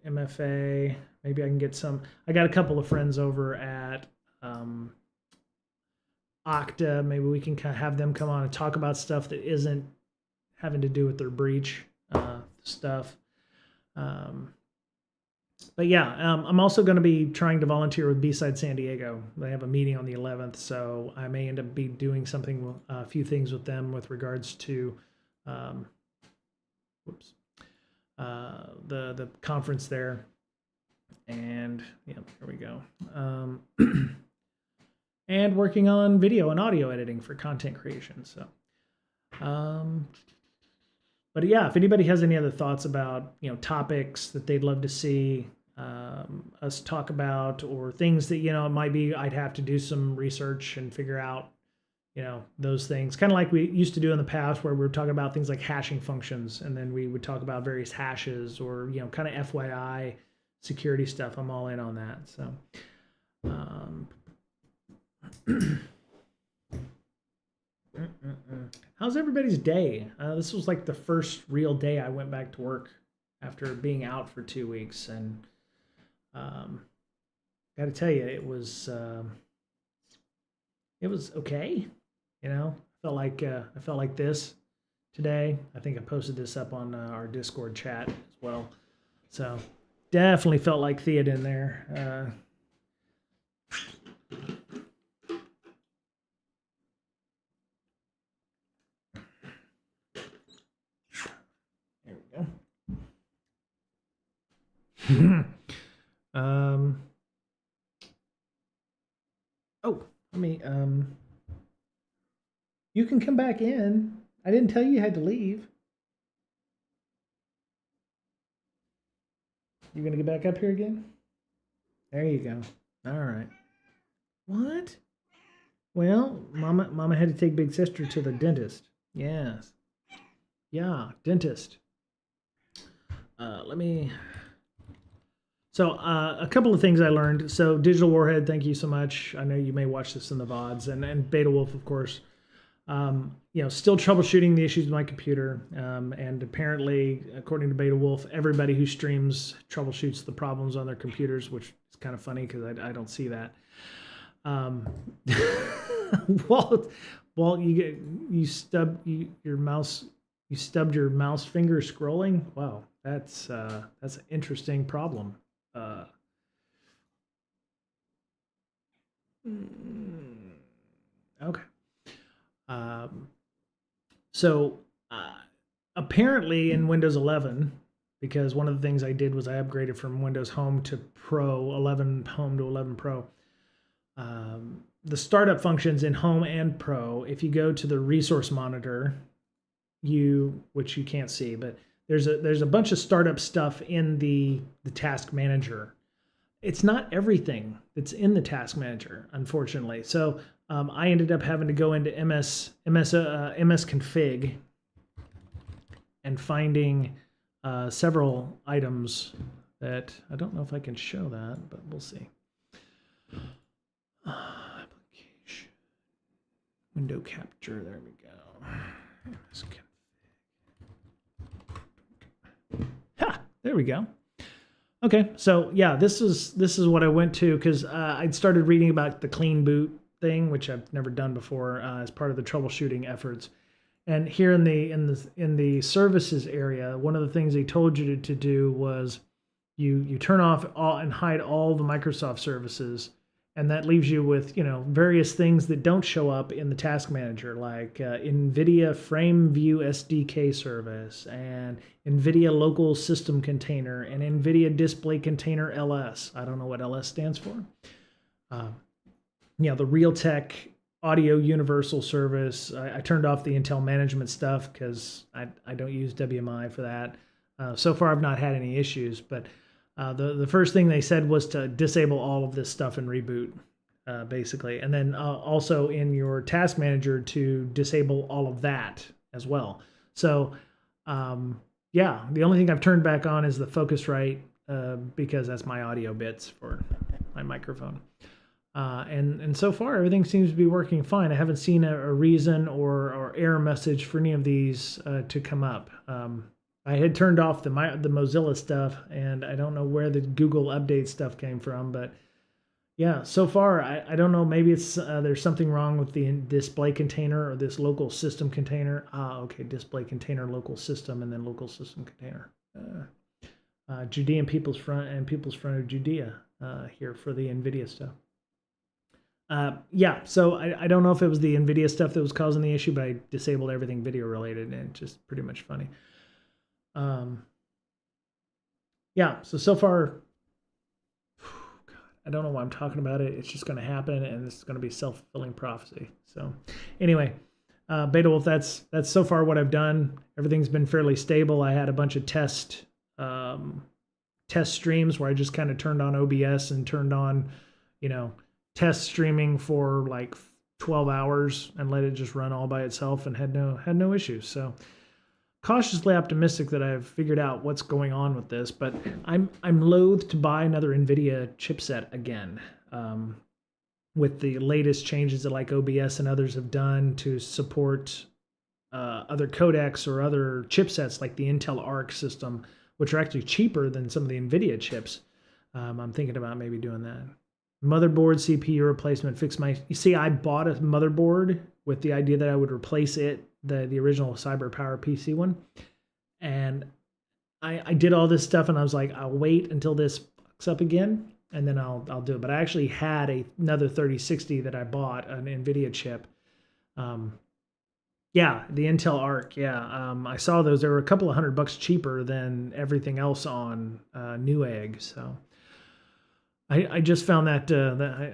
S1: MFA. Maybe I can get some. I got a couple of friends over at Okta. Maybe we can kind of have them come on and talk about stuff that isn't having to do with their breach stuff. But yeah, I'm also going to be trying to volunteer with B-Side San Diego. They have a meeting on the 11th, so I may end up doing something, a few things with them with regards to the conference there. And yeah, here we go. And working on video and audio editing for content creation. So, but yeah, if anybody has any other thoughts about topics that they'd love to see us talk about, or things that it might be I'd have to do some research and figure out those things, kind of like we used to do in the past, where we were talking about things like hashing functions, and then we would talk about various hashes, or kind of FYI security stuff. I'm all in on that. So how's everybody's day? This was like the first real day I went back to work after being out for 2 weeks, and got to tell you, it was okay. I felt like this today. I think I posted this up on our Discord chat as well. So definitely felt like Theoden there. There we go. Oh, let me, you can come back in. I didn't tell you had to leave. You gonna get back up here again? There you go. All right. What? Well, Mama had to take big sister to the dentist. Yes. Yeah, dentist. Let me So a couple of things I learned. So Digital Warhead, thank you so much. I know you may watch this in the VODs, and Beta Wolf, of course. Still troubleshooting the issues with my computer. And apparently, according to Beta Wolf, everybody who streams troubleshoots the problems on their computers, which is kind of funny because I don't see that. Well, you stubbed your mouse finger scrolling. Wow, that's an interesting problem. Okay. So apparently in Windows 11, because one of the things I did was I upgraded from Windows Home to Pro, 11 Home to 11 Pro. The startup functions in Home and Pro, if you go to the resource monitor, which you can't see, but there's a bunch of startup stuff in the task manager. It's not everything that's in the task manager, unfortunately. So I ended up having to go into MS config and finding several items that I don't know if I can show that, but we'll see. Application window capture. There we go. MS config. Ha! There we go. Okay, so yeah, this is what I went to because I'd started reading about the clean boot thing, which I've never done before, as part of the troubleshooting efforts. And here in the services area, one of the things they told you to do was you turn off all and hide all the Microsoft services, and that leaves you with various things that don't show up in the task manager, like NVIDIA Frame View SDK service and NVIDIA Local System Container and NVIDIA Display Container LS. I don't know what LS stands for. The Realtek Audio Universal service. I turned off the Intel management stuff because I don't use WMI for that. So far, I've not had any issues, but the first thing they said was to disable all of this stuff and reboot, basically. And then also in your task manager to disable all of that as well. So, the only thing I've turned back on is the Focusrite because that's my audio bits for my microphone. And so far, everything seems to be working fine. I haven't seen a reason or error message for any of these to come up. I had turned off the Mozilla stuff, and I don't know where the Google update stuff came from, but yeah, so far, I don't know. Maybe it's there's something wrong with the display container or this local system container. Okay, display container, local system, and then local system container. Judean People's Front and People's Front of Judea here for the NVIDIA stuff. So I don't know if it was the NVIDIA stuff that was causing the issue, but I disabled everything video related, and it's just pretty much funny. So far, God, I don't know why I'm talking about it. It's just going to happen, and it's going to be self-fulfilling prophecy. So anyway, Beta Wolf, that's so far what I've done. Everything's been fairly stable. I had a bunch of test streams where I just kind of turned on OBS and turned on, test streaming for like 12 hours and let it just run all by itself and had no issues. So cautiously optimistic that I've figured out what's going on with this, but I'm loath to buy another NVIDIA chipset again. With the latest changes that like OBS and others have done to support other codecs or other chipsets like the Intel Arc system, which are actually cheaper than some of the NVIDIA chips. I'm thinking about maybe doing that. Motherboard CPU replacement, you see, I bought a motherboard with the idea that I would replace it, the original CyberPower PC one. And I did all this stuff and I was like, I'll wait until this fucks up again and then I'll do it. But I actually had another 3060 that I bought, an NVIDIA chip. The Intel Arc. I saw those. They were a couple of $100 cheaper than everything else on Newegg. So I just found that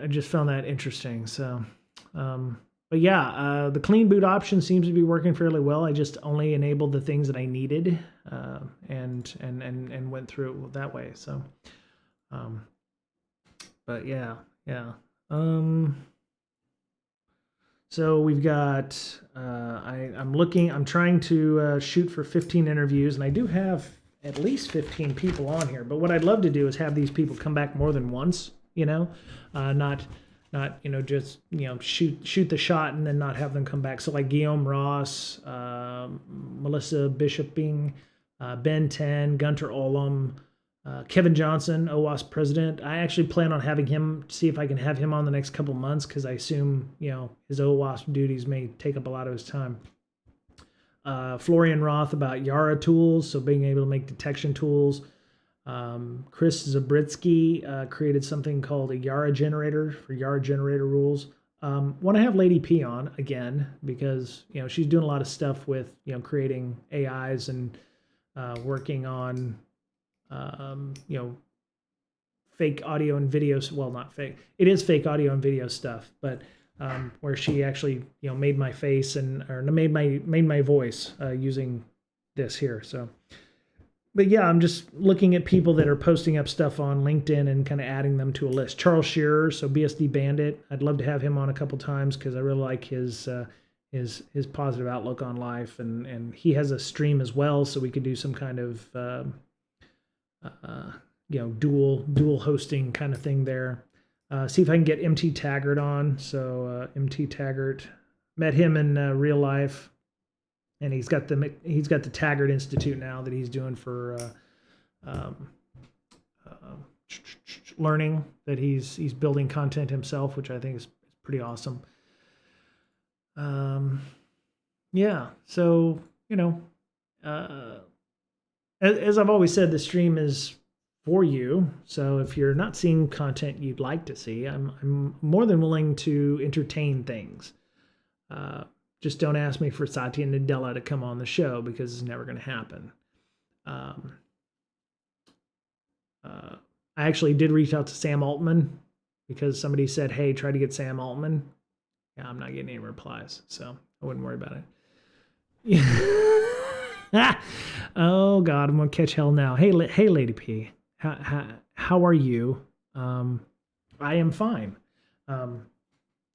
S1: I just found that interesting. So, the clean boot option seems to be working fairly well. I just only enabled the things that I needed, and went through it that way. So, So we've got. I'm trying to shoot for 15 interviews, and I do have at least 15 people on here. But what I'd love to do is have these people come back more than once, not just, shoot the shot and then not have them come back. So like Guillaume Ross, Melissa Bishoping, Ben 10, Gunter Olam, Kevin Johnson, OWASP president. I actually plan on having him, see if I can have him on the next couple months, because I assume, his OWASP duties may take up a lot of his time. Florian Roth about Yara tools, so being able to make detection tools. Chris Zabritsky created something called a Yara generator for Yara generator rules. Want to have Lady P on again, because she's doing a lot of stuff with creating AIs and working on fake audio and videos. Well, not fake. It is fake audio and video stuff, but where she actually made my face or made my voice using this here. So, but yeah, I'm just looking at people that are posting up stuff on LinkedIn and kind of adding them to a list. Charles Shearer, so BSD Bandit. I'd love to have him on a couple times because I really like his positive outlook on life, and he has a stream as well, so we could do some kind of dual hosting kind of thing there. See if I can get MT Taggart on. So MT Taggart, met him in real life, and he's got the Taggart Institute now that he's doing for learning, that he's building content himself, which I think is pretty awesome. Yeah, so as I've always said, the stream is for you. So if you're not seeing content you'd like to see, I'm more than willing to entertain things. Just don't ask me for Satya Nadella to come on the show, because it's never going to happen. I actually did reach out to Sam Altman, because somebody said, hey, try to get Sam Altman. Yeah, I'm not getting any replies, so I wouldn't worry about it. Oh God, I'm gonna catch hell now. Hey, Lady P, how are you? I am fine.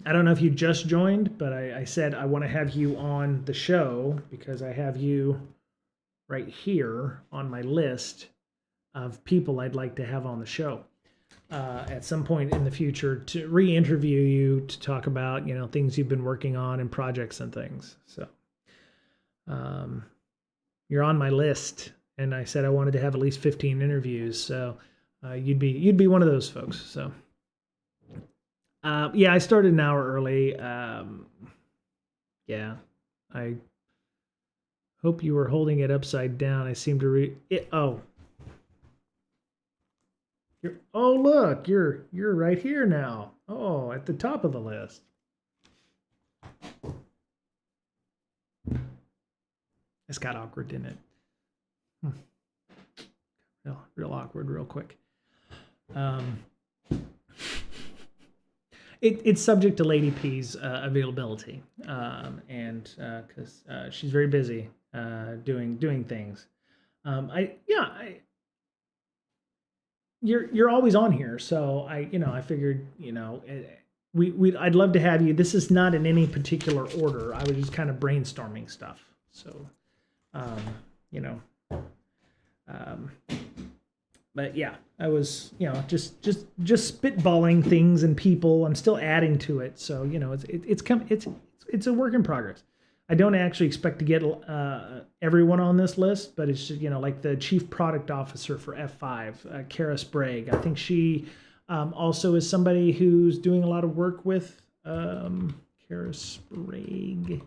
S1: I don't know if you just joined, but I said I want to have you on the show because I have you right here on my list of people I'd like to have on the show at some point in the future, to re-interview you, to talk about things you've been working on and projects and things. So you're on my list, and I said I wanted to have at least 15 interviews, so you'd be one of those folks. So yeah, I started an hour early. Yeah, I hope you were holding it upside down. I seem to read it. Oh, look, you're right here now. Oh, at the top of the list. This got awkward, didn't it? Real awkward, real quick. It's subject to Lady P's availability, and because she's very busy doing things. You're always on here, so I figured I'd love to have you. This is not in any particular order. I was just kind of brainstorming stuff. So, but yeah, I was, just spitballing things and people. I'm still adding to it. So, it's a work in progress. I don't actually expect to get everyone on this list, but it's just, like the chief product officer for F5, Kara Sprague. I think she also is somebody who's doing a lot of work with Kara Sprague.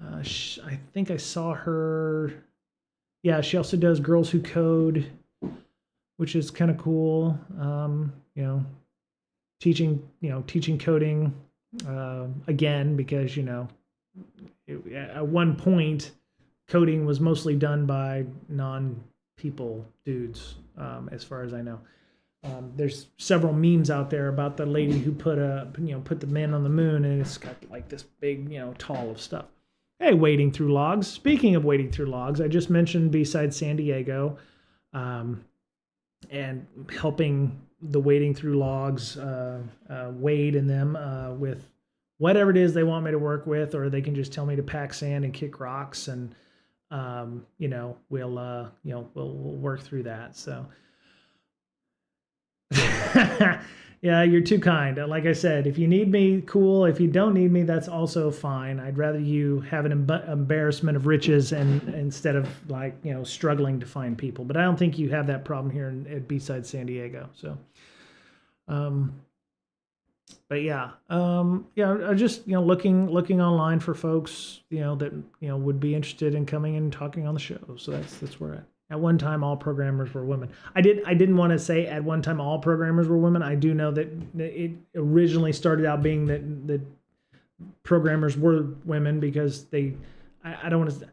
S1: I think I saw her. Yeah, she also does Girls Who Code, which is kind of cool. Teaching coding again, because at one point coding was mostly done by non-people dudes, as far as I know. There's several memes out there about the lady who put the man on the moon, and it's got like this big tall of stuff. Hey, wading through logs. Speaking of wading through logs, I just mentioned B-Side San Diego, and helping the wading through logs wade in them with whatever it is they want me to work with, or they can just tell me to pack sand and kick rocks. And we'll work through that. So yeah, you're too kind. Like I said, if you need me, cool. If you don't need me, that's also fine. I'd rather you have an embarrassment of riches and instead of struggling to find people. But I don't think you have that problem here at B-side San Diego. So, um, but yeah, I just looking online for folks that would be interested in coming and talking on the show. So that's where at one time all programmers were women. I didn't want to say at one time all programmers were women. I do know that it originally started out being that programmers were women because I don't want to.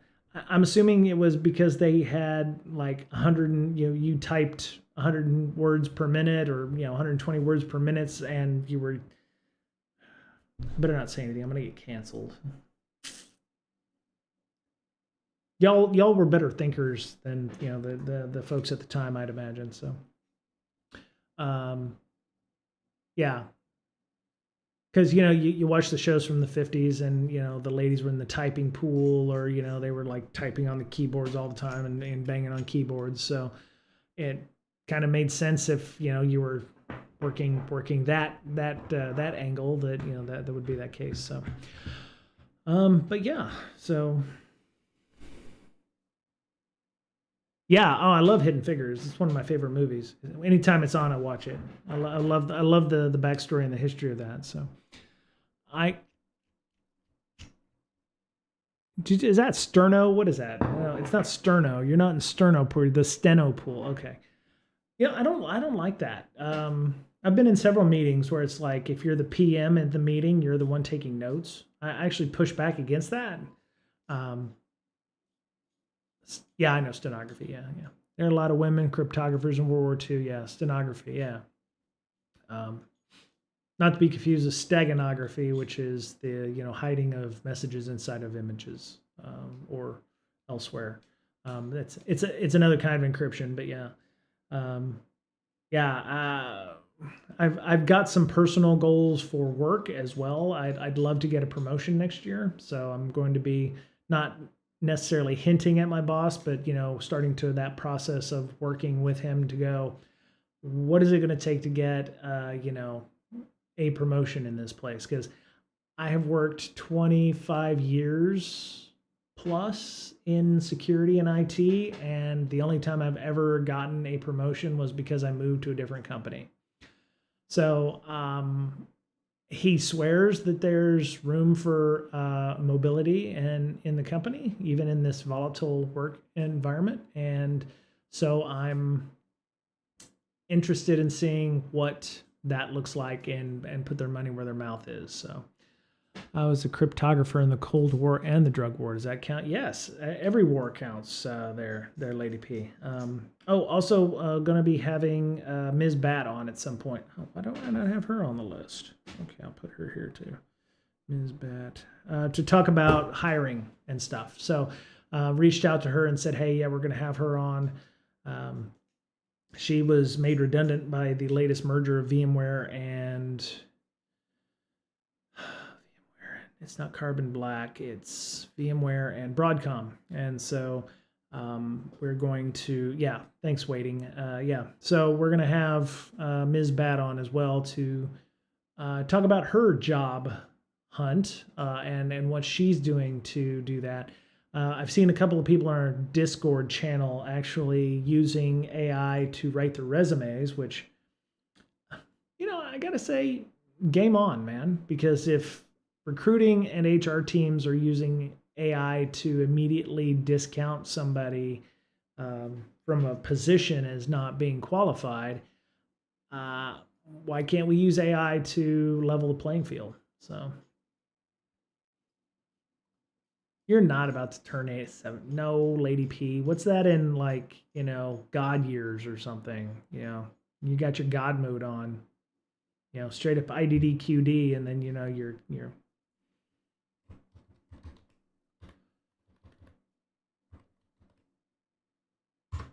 S1: I'm assuming it was because they had like 100 you typed 100 words per minute or 120 words per minute and you were. I better not say anything. I'm gonna get canceled. Y'all were better thinkers than the folks at the time, I'd imagine. So, yeah, because you watch the shows from the 50s and the ladies were in the typing pool or they were like typing on the keyboards all the time and banging on keyboards. So it kind of made sense if you were working that angle that would be that case. So but yeah, so yeah, I love Hidden Figures. It's one of my favorite movies. Anytime it's on, I watch it. I love the backstory and the history of that. So is that Sterno? What is that? No, it's not Sterno. You're not in Sterno pool. The Steno pool. Okay. Yeah, I don't like that. I've been in several meetings where it's like if you're the PM at the meeting, you're the one taking notes. I actually push back against that. Yeah, I know stenography. Yeah. There are a lot of women cryptographers in World War II. Yeah, stenography. Yeah. Not to be confused with steganography, which is the hiding of messages inside of images or elsewhere. It's another kind of encryption, but yeah. I've got some personal goals for work as well. I'd love to get a promotion next year, so I'm going to be not necessarily hinting at my boss, but starting to that process of working with him to go, what is it going to take to get a promotion in this place? Because I have worked 25 years plus in security and IT, and the only time I've ever gotten a promotion was because I moved to a different company. So he swears that there's room for mobility and in the company, even in this volatile work environment. And so I'm interested in seeing what that looks like and put their money where their mouth is. So I was a cryptographer in the Cold War and the drug war. Does that count? Yes, every war counts there, Lady P. Also going to be having Ms. Bat on at some point. Oh, why don't I not have her on the list? Okay, I'll put her here too. Ms. Bat. To talk about hiring and stuff. So reached out to her and said, hey, yeah, we're going to have her on. She was made redundant by the latest merger of VMware and... It's not Carbon Black, it's VMware and Broadcom. And so we're going to, thanks waiting. So we're going to have Ms. Bat on as well to talk about her job hunt and what she's doing to do that. I've seen a couple of people on our Discord channel actually using AI to write their resumes, which, I got to say, game on, man, because if recruiting and HR teams are using AI to immediately discount somebody from a position as not being qualified, why can't we use AI to level the playing field? So you're not about to turn 87. No, Lady P. What's that in God years or something? You got your God mode on. Straight up IDD QD, and then you're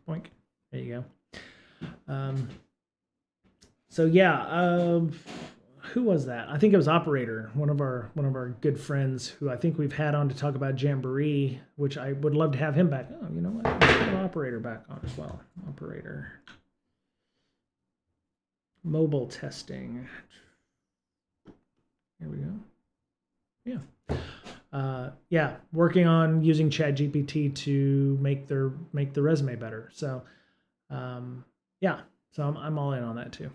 S1: boink. There you go. So yeah, who was that? I think it was Operator, one of our good friends who I think we've had on to talk about Jamboree, which I would love to have him back. Oh, you know what? Let's have Operator back on as well. Operator. Mobile testing. Here we go. Yeah. Yeah, working on using ChatGPT to make the resume better. So, yeah, so I'm all in on that too.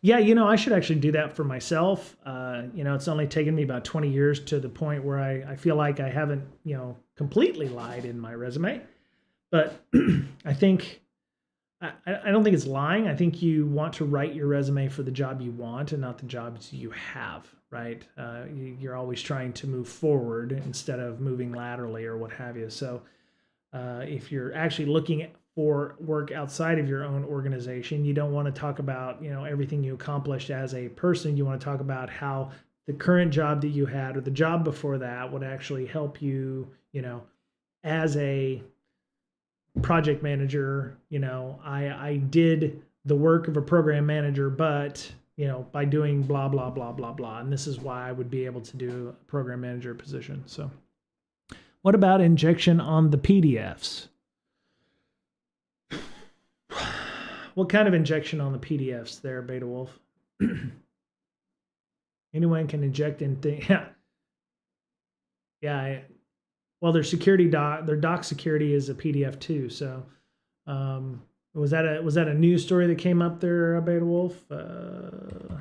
S1: Yeah, I should actually do that for myself. It's only taken me about 20 years to the point where I feel like I haven't, completely lied in my resume. But I think I don't think it's lying. I think you want to write your resume for the job you want and not the jobs you have, right? You're always trying to move forward instead of moving laterally or what have you. So if you're actually looking for work outside of your own organization, you don't want to talk about, everything you accomplished as a person. You want to talk about how the current job that you had or the job before that would actually help you, as a project manager. I did the work of a program manager, but by doing blah blah blah blah blah, and this is why I would be able to do a program manager position. So what about injection on the PDFs? What kind of injection on the PDFs there, Beta Wolf? Anyone can inject in things. Yeah. Well, their doc security is a PDF too. So, was that a news story that came up there, Beta Wolf? I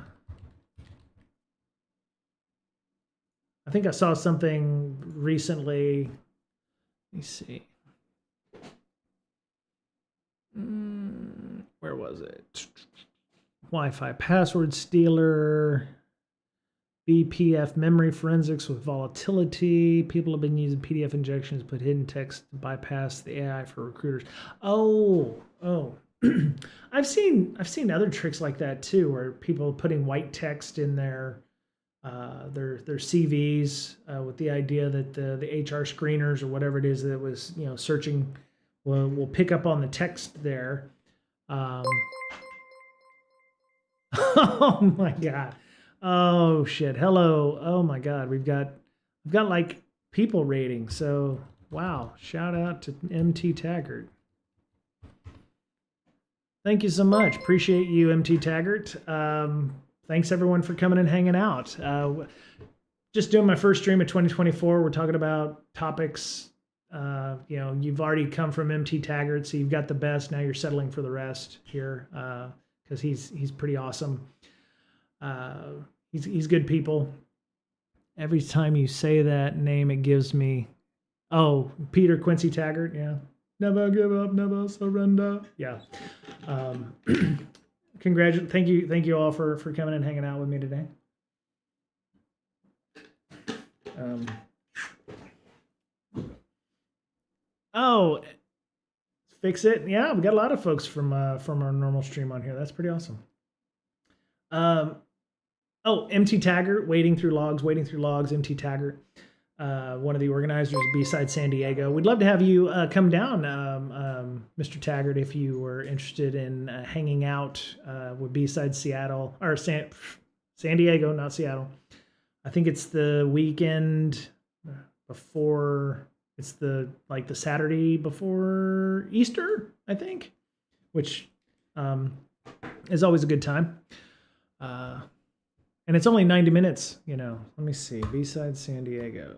S1: think I saw something recently. Let me see. Where was it? Wi-Fi password stealer. BPF memory forensics with volatility. People have been using PDF injections to put hidden text to bypass the AI for recruiters. Oh. I've seen other tricks like that too, where people are putting white text in their CVs with the idea that the HR screeners or whatever it is that was searching will pick up on the text there. Oh my God. Oh shit. Hello. Oh my God. We've got like people rating. So wow. Shout out to MT Taggart. Thank you so much. Appreciate you, MT Taggart. Thanks everyone for coming and hanging out. Just doing my first stream of 2024. We're talking about topics. You've already come from MT Taggart, so you've got the best. Now you're settling for the rest here because he's pretty awesome. He's good people. Every time you say that name, it gives me, Peter Quincy Taggart. Yeah. Never give up, never surrender. Yeah. Thank you all for coming and hanging out with me today. Fix it. Yeah, we got a lot of folks from our normal stream on here. That's pretty awesome. MT Taggart, waiting through logs, MT Taggart, one of the organizers of B-Side San Diego. We'd love to have you come down, Mr. Taggart, if you were interested in hanging out with B-Side Seattle, or San Diego, not Seattle. I think it's the weekend before, it's the Saturday before Easter, I think, which is always a good time. And it's only 90 minutes, Let me see. B-Side San Diego.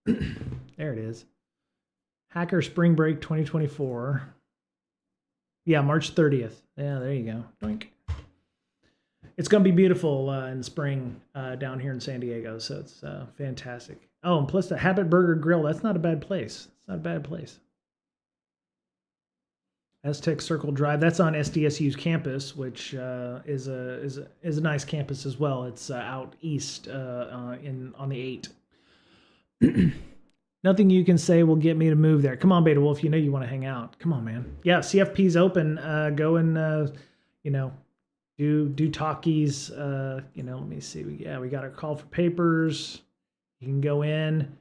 S1: There it is. Hacker Spring Break 2024. Yeah, March 30th. Yeah, there you go. Doink. It's going to be beautiful in the spring down here in San Diego, so it's fantastic. Oh, and plus the Habit Burger Grill. That's not a bad place. It's not a bad place. Aztec Circle Drive. That's on SDSU's campus, which is a nice campus as well. It's out east on the 8. Nothing you can say will get me to move there. Come on, Beta Wolf. You want to hang out. Come on, man. Yeah, CFP's open. Go and do talkies. Let me see. We got our call for papers. You can go in.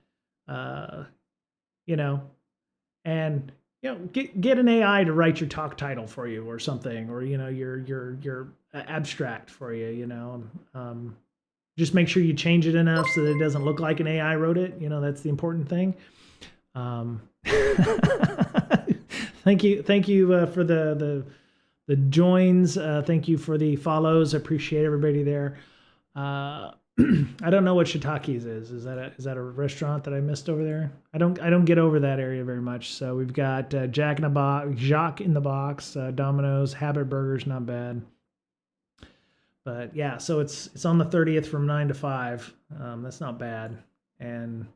S1: And get an AI to write your talk title for you or something, or your abstract for you. Just make sure you change it enough so that it doesn't look like an AI wrote it. That's the important thing. Thank you for the joins. Thank you for the follows. Appreciate everybody there. I don't know what Shitaki's is. Is that a restaurant that I missed over there? I don't get over that area very much. So we've got Jacques in the Box, Domino's, Habit Burgers, not bad. But yeah, so it's on the 30th from 9 to 5. That's not bad. And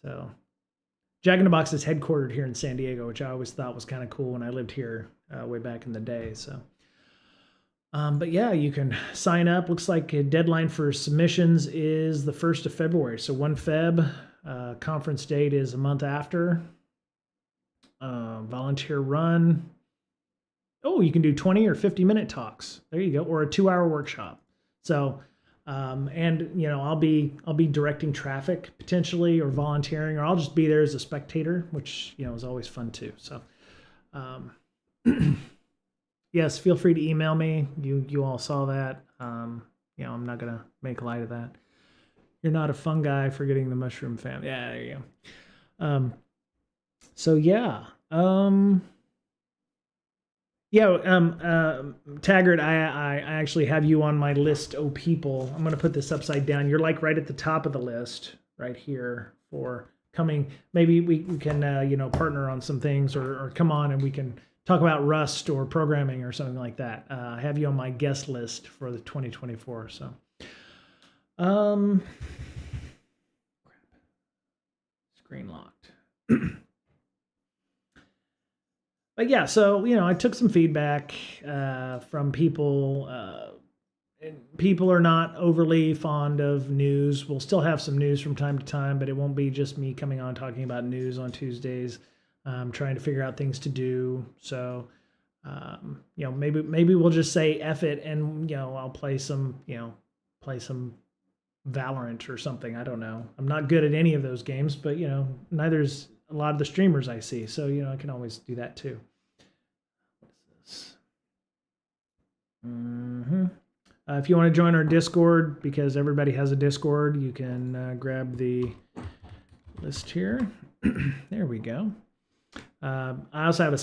S1: so Jack in the Box is headquartered here in San Diego, which I always thought was kind of cool when I lived here way back in the day. So. But yeah, you can sign up. Looks like a deadline for submissions is the 1st of February. So 1 Feb, conference date is a month after. Volunteer run. Oh, you can do 20 or 50-minute talks. There you go. Or a 2-hour workshop. So, and I'll be directing traffic potentially, or volunteering, or I'll just be there as a spectator, which, is always fun too. So, yes, feel free to email me. You all saw that. I'm not gonna make light of that. You're not a fun guy for getting the mushroom family. Yeah, there you go. So yeah. Taggart, I actually have you on my list, oh people. I'm gonna put this upside down. You're like right at the top of the list, right here for coming. Maybe we can partner on some things, or come on and we can talk about Rust or programming or something like that. I have you on my guest list for the 2024. So, screen locked. But yeah, so I took some feedback from people. And people are not overly fond of news. We'll still have some news from time to time, but it won't be just me coming on talking about news on Tuesdays. Trying to figure out things to do. So, maybe we'll just say F it, and I'll play some Valorant or something. I don't know. I'm not good at any of those games, but neither's a lot of the streamers I see. So I can always do that too. What is this? If you want to join our Discord, because everybody has a Discord, you can grab the list here. There we go. I also have a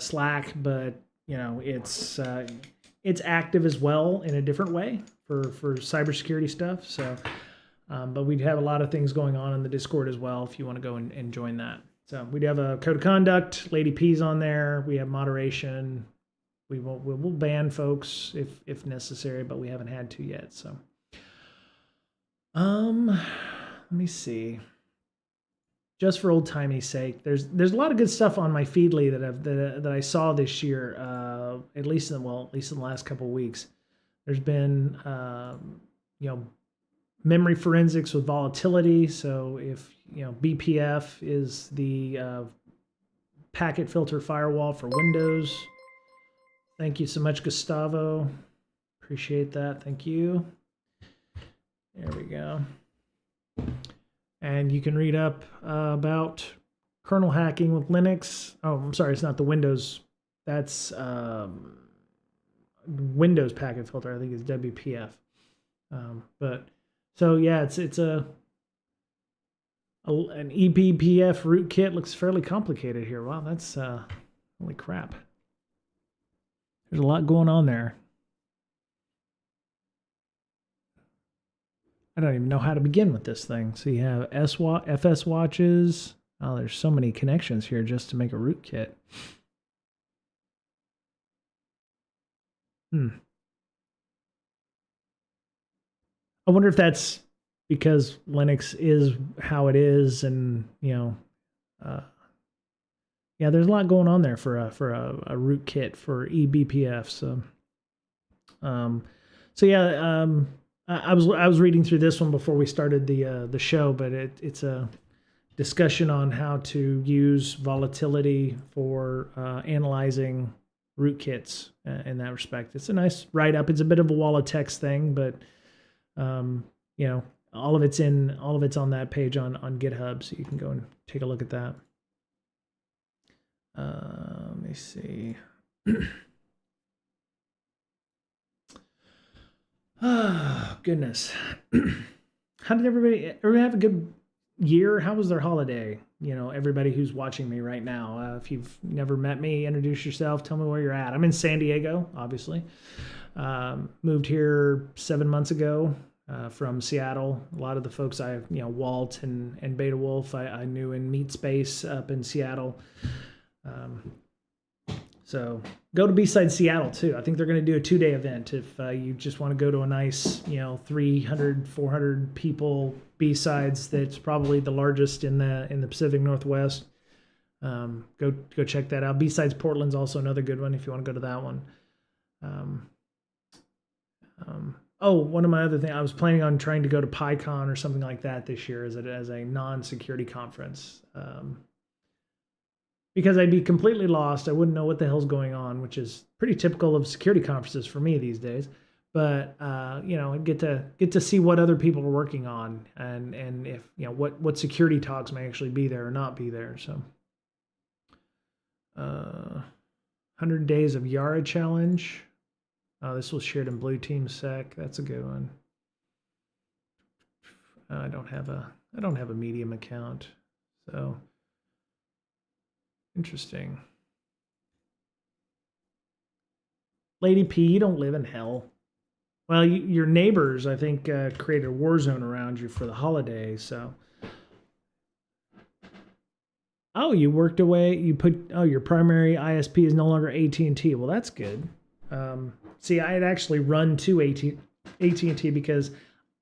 S1: Slack, but it's active as well in a different way for cybersecurity stuff. So, but we have a lot of things going on in the Discord as well. If you want to go and join that, so we have a code of conduct. Lady P's on there. We have moderation. We'll ban folks if necessary, but we haven't had to yet. So, let me see. Just for old timey's sake, there's a lot of good stuff on my Feedly that I saw this year. At least in the last couple of weeks, there's been memory forensics with volatility. So if BPF is the packet filter firewall for Windows. Thank you so much, Gustavo. Appreciate that. Thank you. There we go. And you can read up about kernel hacking with Linux. Oh, I'm sorry, it's not the Windows. That's Windows packet filter. I think it's WPF. But so yeah, it's an eBPF rootkit. Looks fairly complicated here. Wow, that's holy crap. There's a lot going on there. I don't even know how to begin with this thing. So you have FS watches. Oh, there's so many connections here just to make a rootkit. I wonder if that's because Linux is how it is, and yeah, there's a lot going on there for a rootkit for eBPF. So, I was reading through this one before we started the show, but it's a discussion on how to use volatility for analyzing rootkits in that respect. It's a nice write up. It's a bit of a wall of text thing, but all of it's on that page on GitHub, so you can go and take a look at that. Let me see. Oh, goodness. How did everybody have a good year? How was their holiday? You know, everybody who's watching me right now. If you've never met me, introduce yourself. Tell me where you're at. I'm in San Diego, obviously. Moved here 7 months ago from Seattle. A lot of the folks Walt and Beta Wolf, I knew in Meat Space up in Seattle. So go to B-Side Seattle too. I think they're going to do a 2-day event if you just want to go to a nice, 300, 400 people B-Sides. That's probably the largest in the Pacific Northwest. Go check that out. B-Sides Portland's also another good one if you want to go to that one. One of my other things, I was planning on trying to go to PyCon or something like that this year as a non-security conference. Because I'd be completely lost. I wouldn't know what the hell's going on, which is pretty typical of security conferences for me these days. But I'd get to see what other people are working on, and if what security talks may actually be there or not be there. So, 100 Days of Yara Challenge. Oh, this was shared in Blue Team Sec. That's a good one. I don't have a Medium account, so. Interesting. Lady P, you don't live in hell. Well, your neighbors, I think, created a war zone around you for the holiday, so. Oh, you worked away. Your primary ISP is no longer AT&T. Well, that's good. See, I had actually run to AT&T because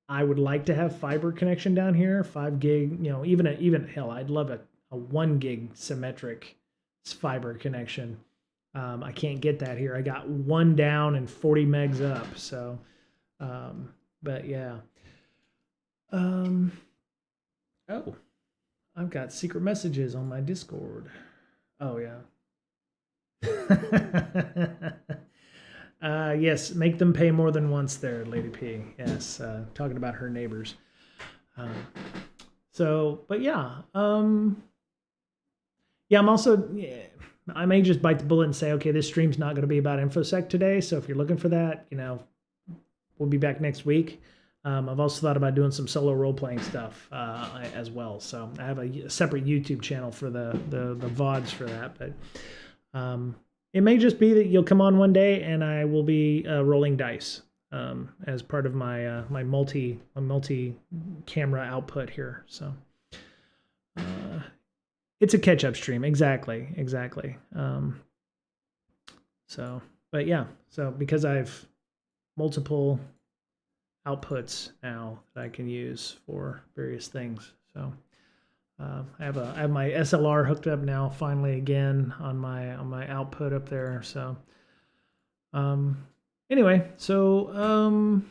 S1: I would like to have fiber connection down here, 5 gig. Even hell, I'd love a 1 gig symmetric fiber connection. I can't get that here. I got 1 down and 40 megs up. So, but yeah. Oh, I've got secret messages on my Discord. Oh yeah. Yes, make them pay more than once there, Lady P. Yes, talking about her neighbors. But yeah. Yeah, I'm also, I may just bite the bullet and say, okay, this stream's not going to be about InfoSec today. So if you're looking for that, we'll be back next week. I've also thought about doing some solo role-playing stuff as well. So I have a separate YouTube channel for the VODs for that. But it may just be that you'll come on one day and I will be rolling dice as part of my my multi-camera output here. So. It's a catch-up stream, exactly. But yeah, so because I've multiple outputs now that I can use for various things, so I have my SLR hooked up now finally again on my output up there. So anyway, so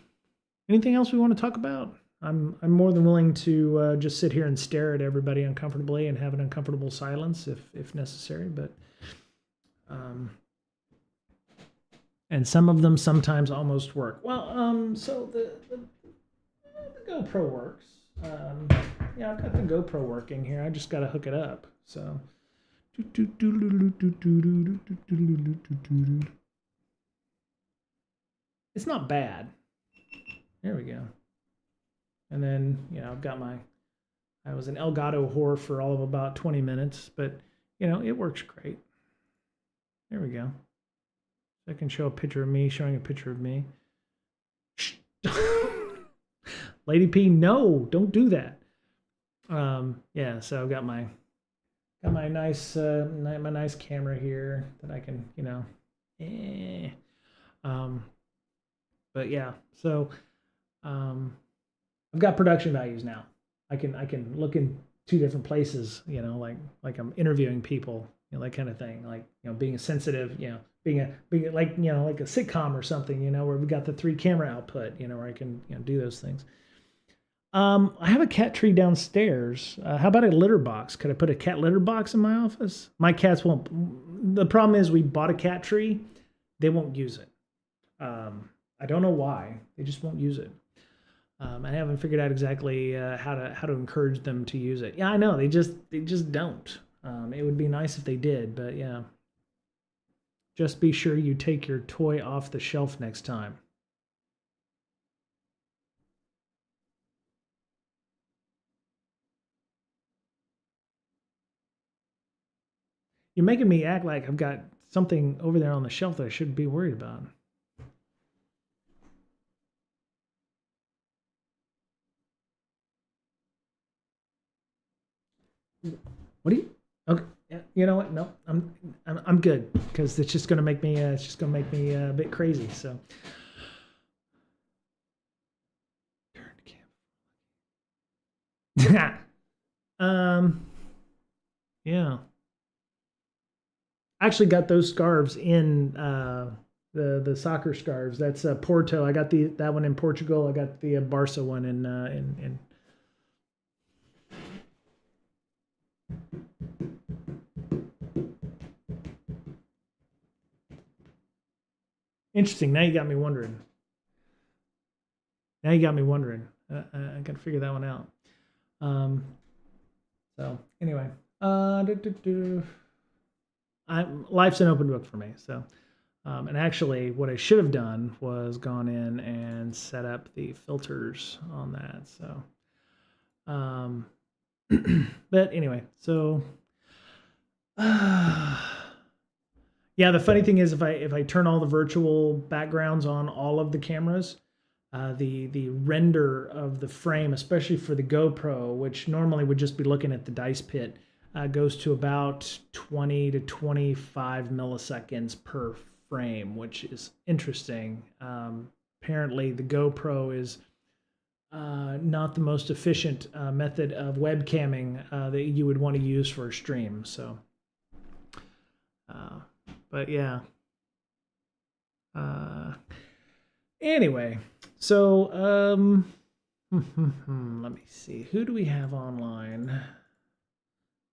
S1: anything else we want to talk about? I'm more than willing to just sit here and stare at everybody uncomfortably and have an uncomfortable silence if necessary. But and some of them sometimes almost work. Well, so the GoPro works. Yeah, I've got the GoPro working here. I just got to hook it up. So. It's not bad. There we go. And then, I've got I was an Elgato whore for all of about 20 minutes, but, it works great. There we go. I can show a picture of me showing a picture of me. Lady P, no, don't do that. Yeah, so I've got my nice my nice camera here that I can, but yeah, so I've got production values now. I can look in 2 different places, like I'm interviewing people, that kind of thing, like, being a sensitive, being like, like a sitcom or something, where we've got the 3 camera output, where I can, do those things. I have a cat tree downstairs. How about a litter box? Could I put a cat litter box in my office? My cats won't. The problem is we bought a cat tree. They won't use it. I don't know why. They just won't use it. I haven't figured out exactly how to encourage them to use it. Yeah, I know. They just don't. It would be nice if they did, but yeah. Just be sure you take your toy off the shelf next time. You're making me act like I've got something over there on the shelf that I shouldn't be worried about. What do you? Okay, you know what? No, I'm good because it's just gonna make me a bit crazy. So turn the camera. Yeah. I actually got those scarves in the soccer scarves. That's Porto. I got that one in Portugal. I got the Barca one in. Interesting. Now you got me wondering. I got to figure that one out. So anyway, life's an open book for me. So, and actually, what I should have done was gone in and set up the filters on that. So, but anyway, so. Yeah, the funny thing is, if I turn all the virtual backgrounds on all of the cameras, the render of the frame, especially for the GoPro, which normally would just be looking at the dice pit, goes to about 20 to 25 milliseconds per frame, which is interesting. Apparently, the GoPro is not the most efficient method of webcamming that you would want to use for a stream. So. But yeah. Anyway, so let me see. Who do we have online?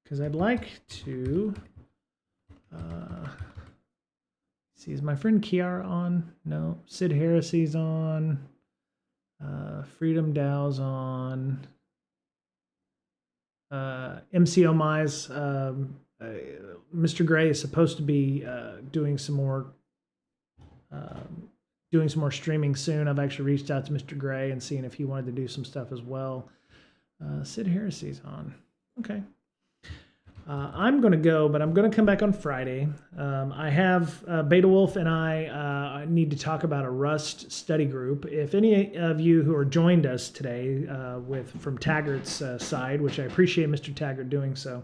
S1: Because I'd like to see. Is my friend Kiara on? No. Sid Heresy's on. Freedom Dow's on. MCO Mize. Mr. Gray is supposed to be doing some more streaming soon. I've actually reached out to Mr. Gray and seeing if he wanted to do some stuff as well. Sid Heresy's on. Okay. I'm going to go, but I'm going to come back on Friday. I have Beta Wolf and I need to talk about a Rust study group. If any of you who are joined us today from Taggart's side, which I appreciate Mr. Taggart doing so,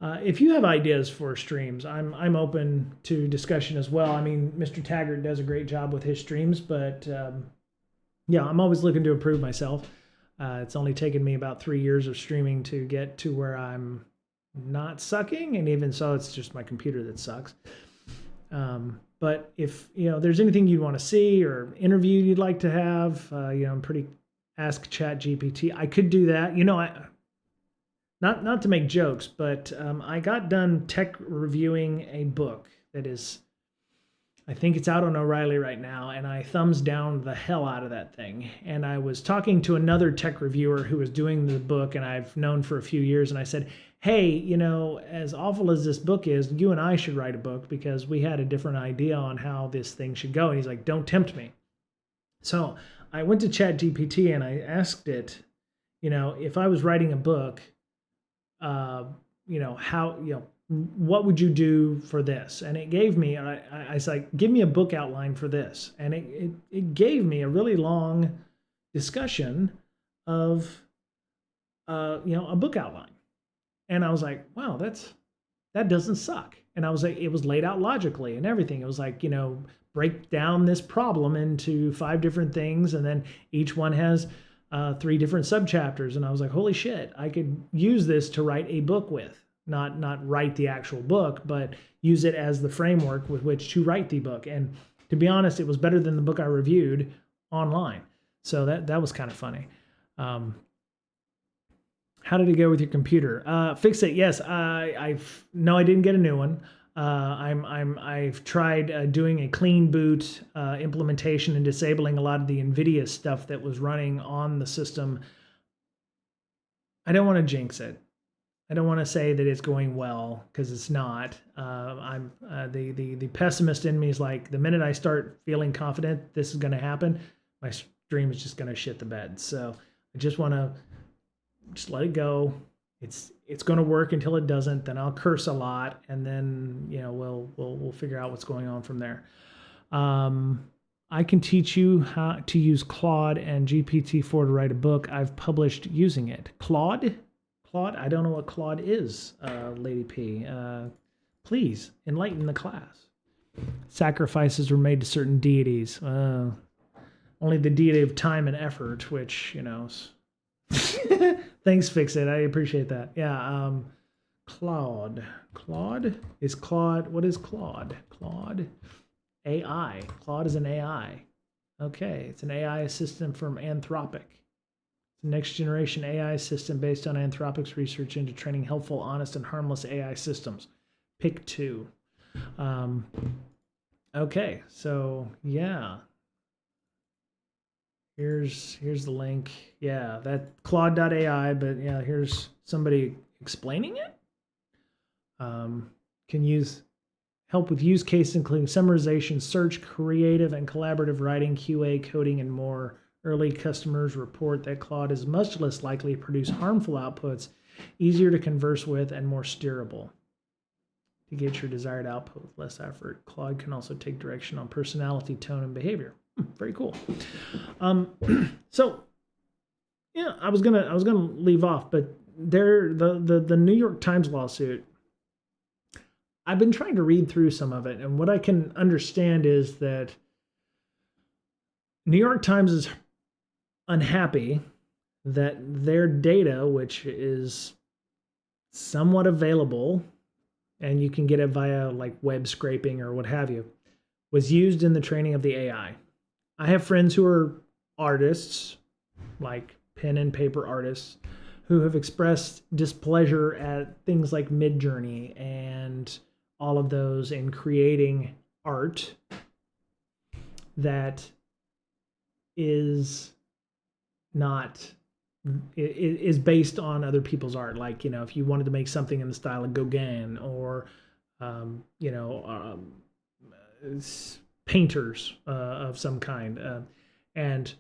S1: if you have ideas for streams, I'm open to discussion as well. I mean, Mr. Taggart does a great job with his streams, but yeah, I'm always looking to improve myself. It's only taken me about 3 years of streaming to get to where I'm not sucking, and even so, it's just my computer that sucks. But if there's anything you'd want to see or interview you'd like to have, I'm pretty Ask Chat GPT. I could do that. Not to make jokes, but I got done tech reviewing a book that is, I think it's out on O'Reilly right now, and I thumbs down the hell out of that thing. And I was talking to another tech reviewer who was doing the book, and I've known for a few years, and I said, hey, as awful as this book is, you and I should write a book because we had a different idea on how this thing should go. And he's like, don't tempt me. So I went to Chat GPT and I asked it, if I was writing a book, what would you do for this? And it gave me, I was like, give me a book outline for this. And it gave me a really long discussion of, a book outline. And I was like, wow, that doesn't suck. And I was like, it was laid out logically and everything. It was like, break down this problem into 5 different things. And then each one has 3 different subchapters. And I was like, holy shit, I could use this to write a book with. Not write the actual book, but use it as the framework with which to write the book. And to be honest, it was better than the book I reviewed online. So that was kind of funny. How did it go with your computer? Fix it. Yes, I didn't get a new one. I've tried doing a clean boot implementation and disabling a lot of the NVIDIA stuff that was running on the system. I don't want to jinx it. I don't want to say that it's going well because it's not. I'm the pessimist in me is like the minute I start feeling confident this is going to happen, my stream is just going to shit the bed. So I just want to just let it go. It's going to work until it doesn't. Then I'll curse a lot, and then we'll figure out what's going on from there. I can teach you how to use Claude and GPT-4 to write a book. I've published using it. Claude, I don't know what Claude is, Lady P. Please enlighten the class. Sacrifices were made to certain deities. Only the deity of time and effort, which, thanks, Fix It. I appreciate that. Yeah. Claude. Is Claude. What is Claude? Claude. AI. Claude is an AI. Okay. It's an AI assistant from Anthropic. It's a next generation AI system based on Anthropic's research into training helpful, honest, and harmless AI systems. Pick 2. Okay. So, yeah. Here's the link. Yeah, that Claude.ai, but yeah, here's somebody explaining it. Can help with use cases including summarization, search, creative and collaborative writing, QA, coding, and more. Early customers report that Claude is much less likely to produce harmful outputs, easier to converse with, and more steerable. To get your desired output with less effort, Claude can also take direction on personality, tone, and behavior. Very cool. So yeah, I was gonna leave off, but the New York Times lawsuit, I've been trying to read through some of it, and what I can understand is that New York Times is unhappy that their data, which is somewhat available, and you can get it via like web scraping or what have you, was used in the training of the AI. I have friends who are artists, like pen and paper artists, who have expressed displeasure at things like Midjourney and all of those in creating art that is based on other people's art. Like, if you wanted to make something in the style of Gauguin or, painters of some kind. And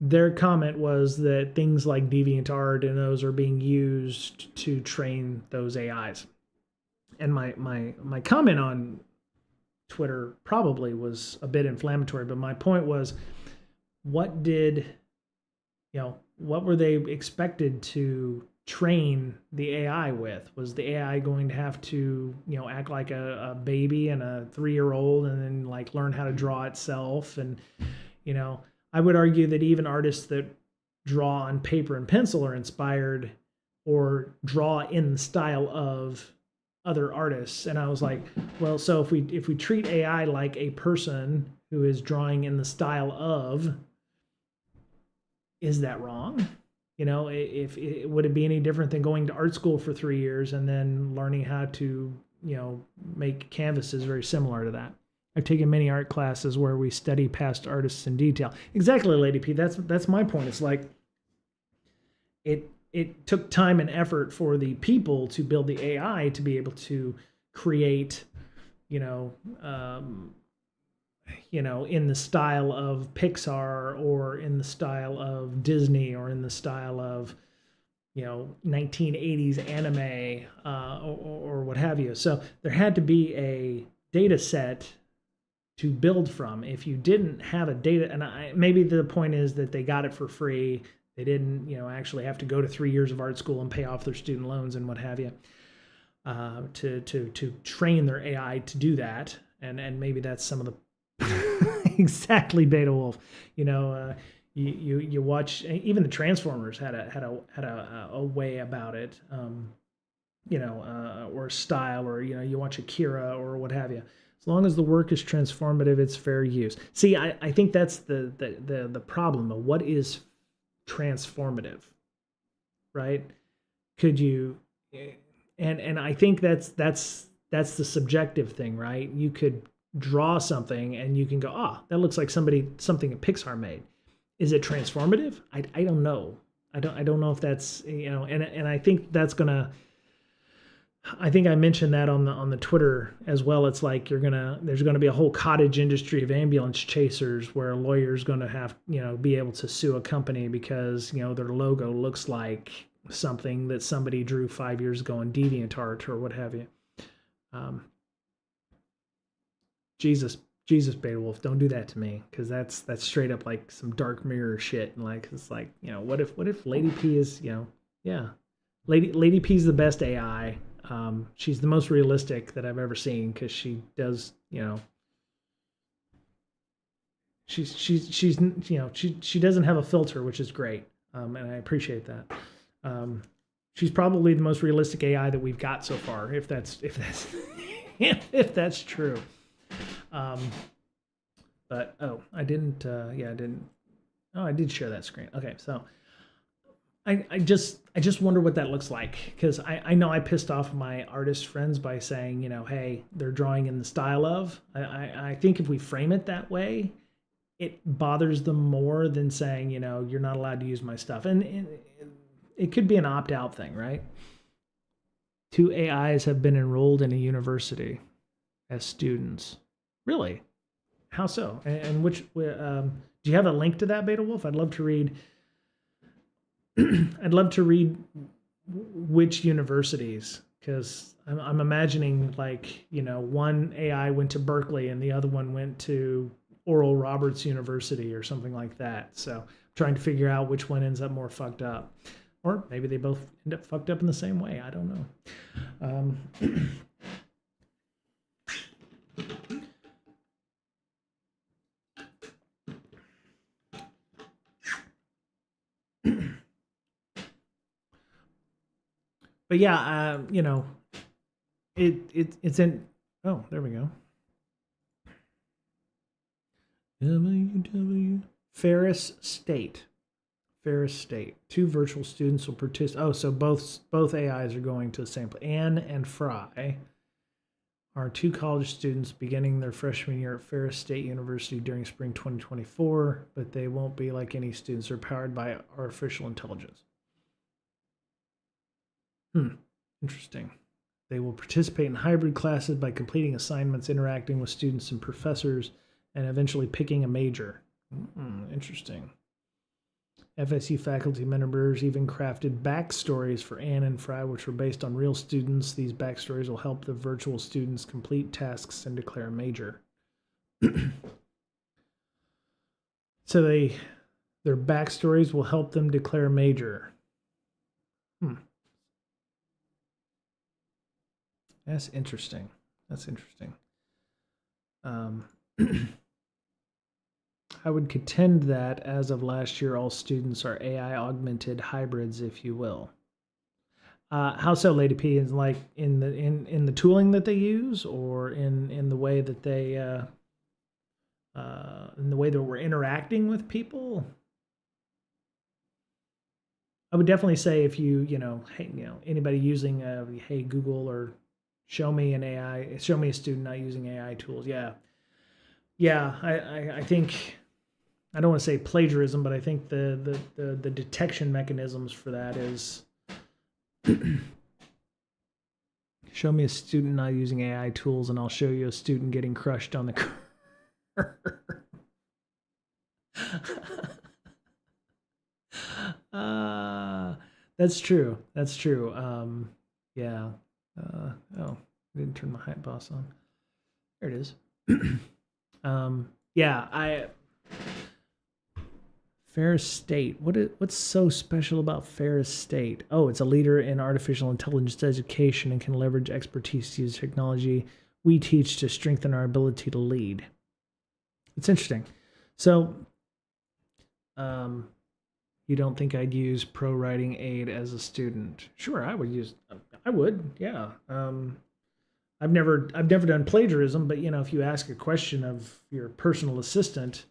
S1: their comment was that things like DeviantArt and those are being used to train those AIs. And my comment on Twitter probably was a bit inflammatory, but my point was, what were they expected to train the AI with? Was the AI going to have to, act like a baby and a 3-year-old and then like learn how to draw itself? And, I would argue that even artists that draw on paper and pencil are inspired or draw in the style of other artists. And I was like, well, so if we treat AI like a person who is drawing in the style of, is that wrong? If would it be any different than going to art school for 3 years and then learning how to, make canvases very similar to that? I've taken many art classes where we study past artists in detail. Exactly, Lady P. That's my point. It's like it took time and effort for the people to build the AI to be able to create, in the style of Pixar or in the style of Disney or in the style of, 1980s anime or what have you. So there had to be a data set to build from. If you didn't have a data, and maybe the point is that they got it for free. They didn't, actually have to go to 3 years of art school and pay off their student loans and what have you to train their AI to do that. And maybe that's some of the exactly Beta Wolf. You watch, even the Transformers had a way about it, or style, or you watch Akira or what have you. As long as the work is transformative, it's fair use. See, I think that's the problem of what is transformative, right? Could you, and I think that's the subjective thing, right? You could draw something and you can go, that looks like something a Pixar made. Is it transformative? I don't know. I don't know if that's, and I think that's gonna I think I mentioned that on the Twitter as well. It's like there's gonna be a whole cottage industry of ambulance chasers where a lawyer's gonna have be able to sue a company because their logo looks like something that somebody drew 5 years ago in DeviantArt or what have you. Um, Jesus, Beta Wolf, don't do that to me because that's straight up like some Dark Mirror shit. And like it's like what if Lady P is yeah, Lady P is the best AI. She's the most realistic that I've ever seen because she does she doesn't have a filter, which is great, and I appreciate that. She's probably the most realistic AI that we've got so far, if that's if that's true. But I didn't. I didn't. Oh, I did share that screen. Okay, so I just wonder what that looks like because I know I pissed off my artist friends by saying hey, they're drawing in the style of. I think if we frame it that way, it bothers them more than saying you're not allowed to use my stuff, and it could be an opt-out thing, right? 2 AIs have been enrolled in a university as students. Really? How so? And which? Do you have a link to that, Beta Wolf? I'd love to read. I'd love to read which universities, because I'm imagining like one AI went to Berkeley and the other one went to Oral Roberts University or something like that. So I'm trying to figure out which one ends up more fucked up, or maybe they both end up fucked up in the same way. I don't know. But yeah, it's in. Oh, there we go. Ferris State. 2 virtual students will participate. Oh, so both AIs are going to the same place. Anne and Fry are 2 college students beginning their freshman year at Ferris State University during spring 2024, but they won't be like any students. They're powered by artificial intelligence. Interesting. They will participate in hybrid classes by completing assignments, interacting with students and professors, and eventually picking a major. Interesting. FSU faculty members even crafted backstories for Anne and Fry, which were based on real students. These backstories will help the virtual students complete tasks and declare a major. So their backstories will help them declare a major. That's interesting. I would contend that as of last year, all students are AI augmented hybrids, if you will. How so, Lady P? Is like in the tooling that they use, or in the way that they in the way that we're interacting with people? I would definitely say if anybody using hey Google, or show me a student not using AI tools. Yeah, I think, I don't want to say plagiarism, but I think the detection mechanisms for that is show me a student not using AI tools and I'll show you a student getting crushed on the curb. That's true. Yeah. Oh, I didn't turn my hype boss on. There it is. Ferris State. What's so special about Ferris State? Oh, it's a leader in artificial intelligence education and can leverage expertise to use technology we teach to strengthen our ability to lead. It's interesting. So, you don't think I'd use Pro Writing Aid as a student? Sure, I would. Yeah. I've never done plagiarism, but if you ask a question of your personal assistant,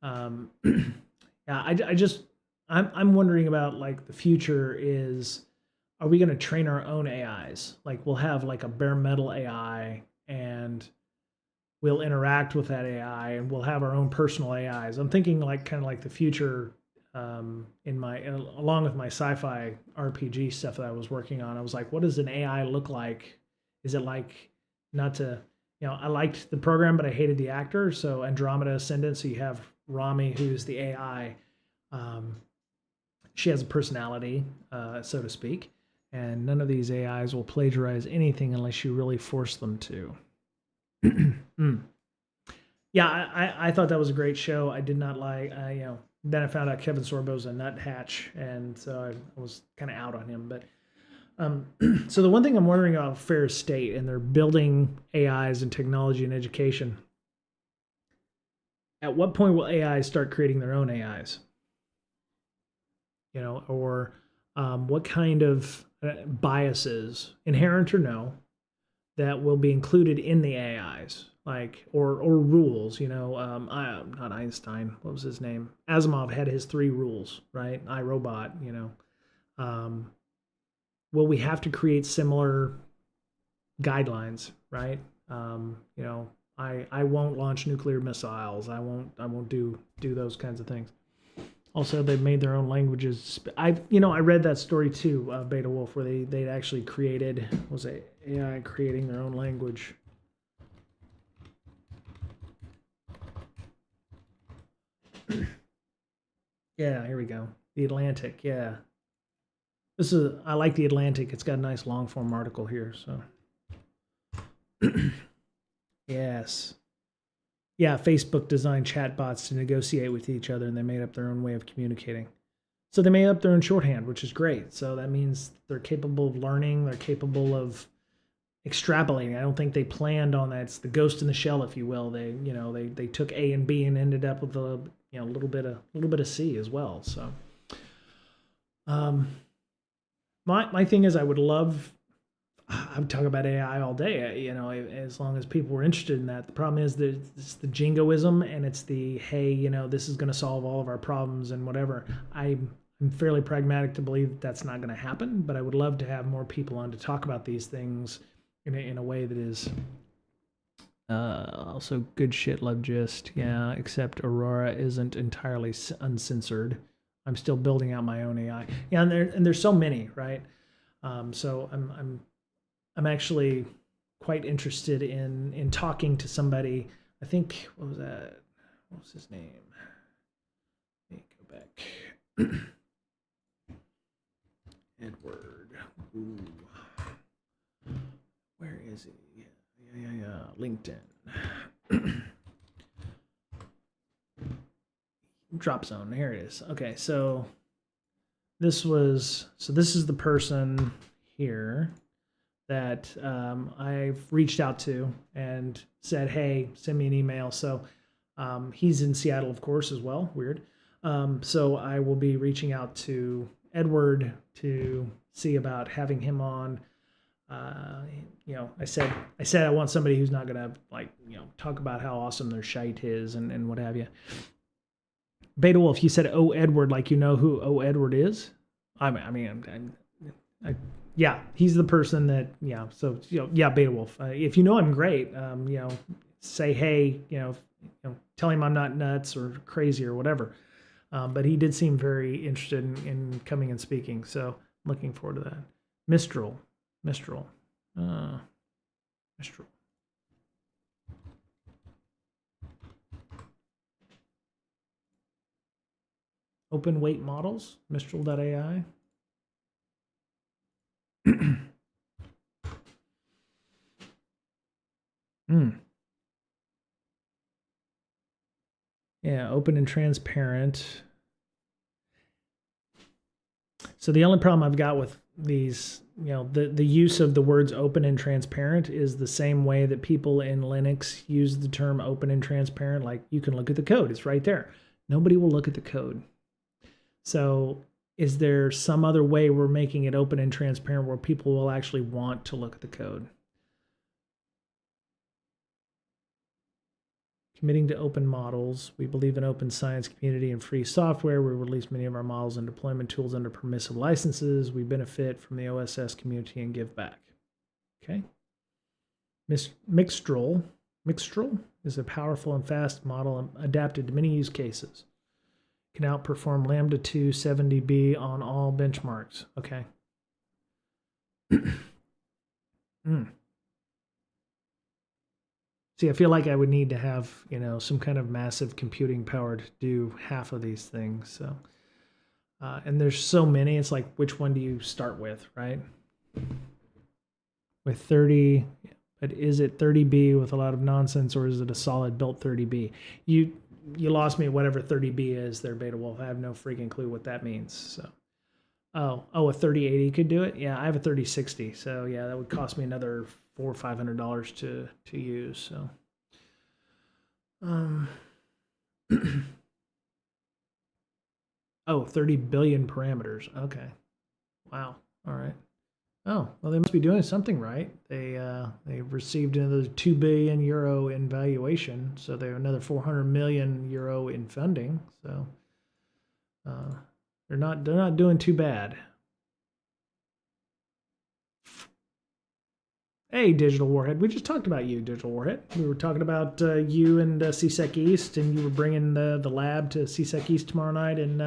S1: I'm wondering about like the future is, are we going to train our own AIs? Like we'll have like a bare metal AI and we'll interact with that AI and we'll have our own personal AIs. I'm thinking like kind of like the future in my, along with my sci-fi RPG stuff that I was working on. I was like, what does an AI look like? Is it like, not to, I liked the program, but I hated the actor. So Andromeda Ascendant. So you have Rami, who's the AI. She has a personality, so to speak, and none of these AIs will plagiarize anything unless you really force them to. Yeah, I thought that was a great show. I did not like, then I found out Kevin Sorbo's a nuthatch, and so I was kind of out on him. But so the one thing I'm wondering about Fair State, and they're building AIs and technology and education. At what point will AIs start creating their own AIs? Or what kind of biases, inherent or no, that will be included in the AIs, like or rules. Not Einstein. What was his name? Asimov had his 3 rules, right? iRobot. Will we have to create similar guidelines, right? I won't launch nuclear missiles. I won't do those kinds of things. Also, they've made their own languages. I read that story too, Beta Wolf, where they'd actually created, was it AI creating their own language? Yeah, here we go. The Atlantic, yeah. I like the Atlantic. It's got a nice long form article here, so. Yes. Yeah, Facebook designed chatbots to negotiate with each other, and they made up their own way of communicating. So they made up their own shorthand, which is great. So that means they're capable of learning. They're capable of extrapolating. I don't think they planned on that. It's the ghost in the shell, if you will. They took A and B and ended up with a little bit of C as well. So, my thing is, I would talk about AI all day, as long as people were interested in that. The problem is that it's the jingoism, and it's the, hey, this is going to solve all of our problems and whatever. I'm fairly pragmatic to believe that that's not going to happen, but I would love to have more people on to talk about these things in a way that is also good shit, love gist. Yeah, except Aurora isn't entirely uncensored. I'm still building out my own AI. Yeah, and there's so many, right? So I'm actually quite interested in talking to somebody. I think, what was that? What was his name? Let me go back. Edward. Ooh. Where is he? Yeah. LinkedIn. Drop zone. Here it is. Okay, so this is the person here that I've reached out to and said, hey, send me an email. So he's in Seattle, of course, as well. Weird. So I will be reaching out to Edward to see about having him on. I said I want somebody who's not going to talk about how awesome their shite is and what have you. Beta Wolf, you said Edward, like who Edward is? Yeah, he's the person that, so, Beta Wolf. If you know him, great. Say, hey, tell him I'm not nuts or crazy or whatever. But he did seem very interested in coming and speaking. So I'm looking forward to that. Mistral. Open weight models, Mistral.ai. Yeah, open and transparent. So the only problem I've got with these, the use of the words open and transparent is the same way that people in Linux use the term open and transparent. Like, you can look at the code, it's right there. Nobody will look at the code. So is there some other way we're making it open and transparent where people will actually want to look at the code? Committing to open models. We believe in open science community and free software. We release many of our models and deployment tools under permissive licenses. We benefit from the OSS community and give back. Okay. Mixtral is a powerful and fast model adapted to many use cases. can outperform Lambda 2 70B on all benchmarks. Okay. See, I feel like I would need to have, some kind of massive computing power to do half of these things. So, and there's so many, it's like, which one do you start with, right? With 30, but is it 30B with a lot of nonsense, or is it a solid built 30B? You lost me at whatever 30B is there, Beta Wolf. I have no freaking clue what that means. So, a 3080 could do it. Yeah, I have a 3060, so yeah, that would cost me another $400 or $500 to use. So, oh, 30 billion parameters. Okay, wow. All right. Oh, well, they must be doing something right. They've received another 2 billion euro in valuation, so they have another 400 million euro in funding. So they're not doing too bad. Hey, Digital Warhead. We just talked about you, Digital Warhead. We were talking about you and CSEC East, and you were bringing the lab to CSEC East tomorrow night in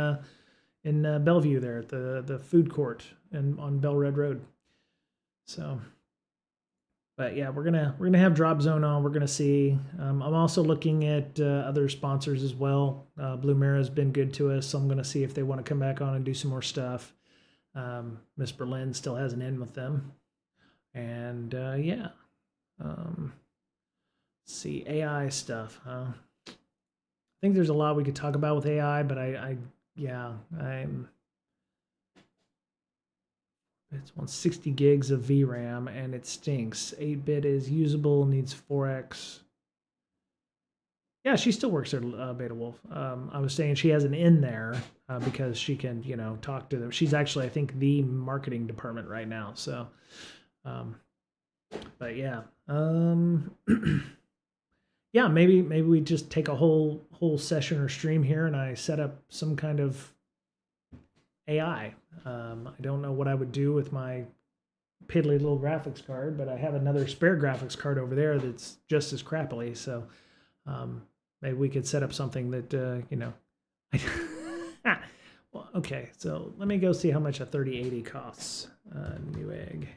S1: Bellevue there at the food court and on Bell Red Road. So, but yeah, we're gonna have Drop Zone on. We're gonna see. I'm also looking at other sponsors as well. Blue Mirror has been good to us, so I'm gonna see if they want to come back on and do some more stuff. Miss Berlin still has an in with them, and yeah. See AI stuff. Huh? I think there's a lot we could talk about with AI, but I'm. It's on 60 gigs of VRAM and it stinks. 8-bit is usable, needs 4x. Yeah, she still works at Beta Wolf. I was saying she has an in there because she can, talk to them. She's actually, I think, the marketing department right now. So, but yeah, yeah, maybe we just take a whole session or stream here, and I set up some kind of AI. I don't know what I would do with my piddly little graphics card, but I have another spare graphics card over there that's just as crappily. So maybe we could set up something that, well, okay, so let me go see how much a 3080 costs. Newegg.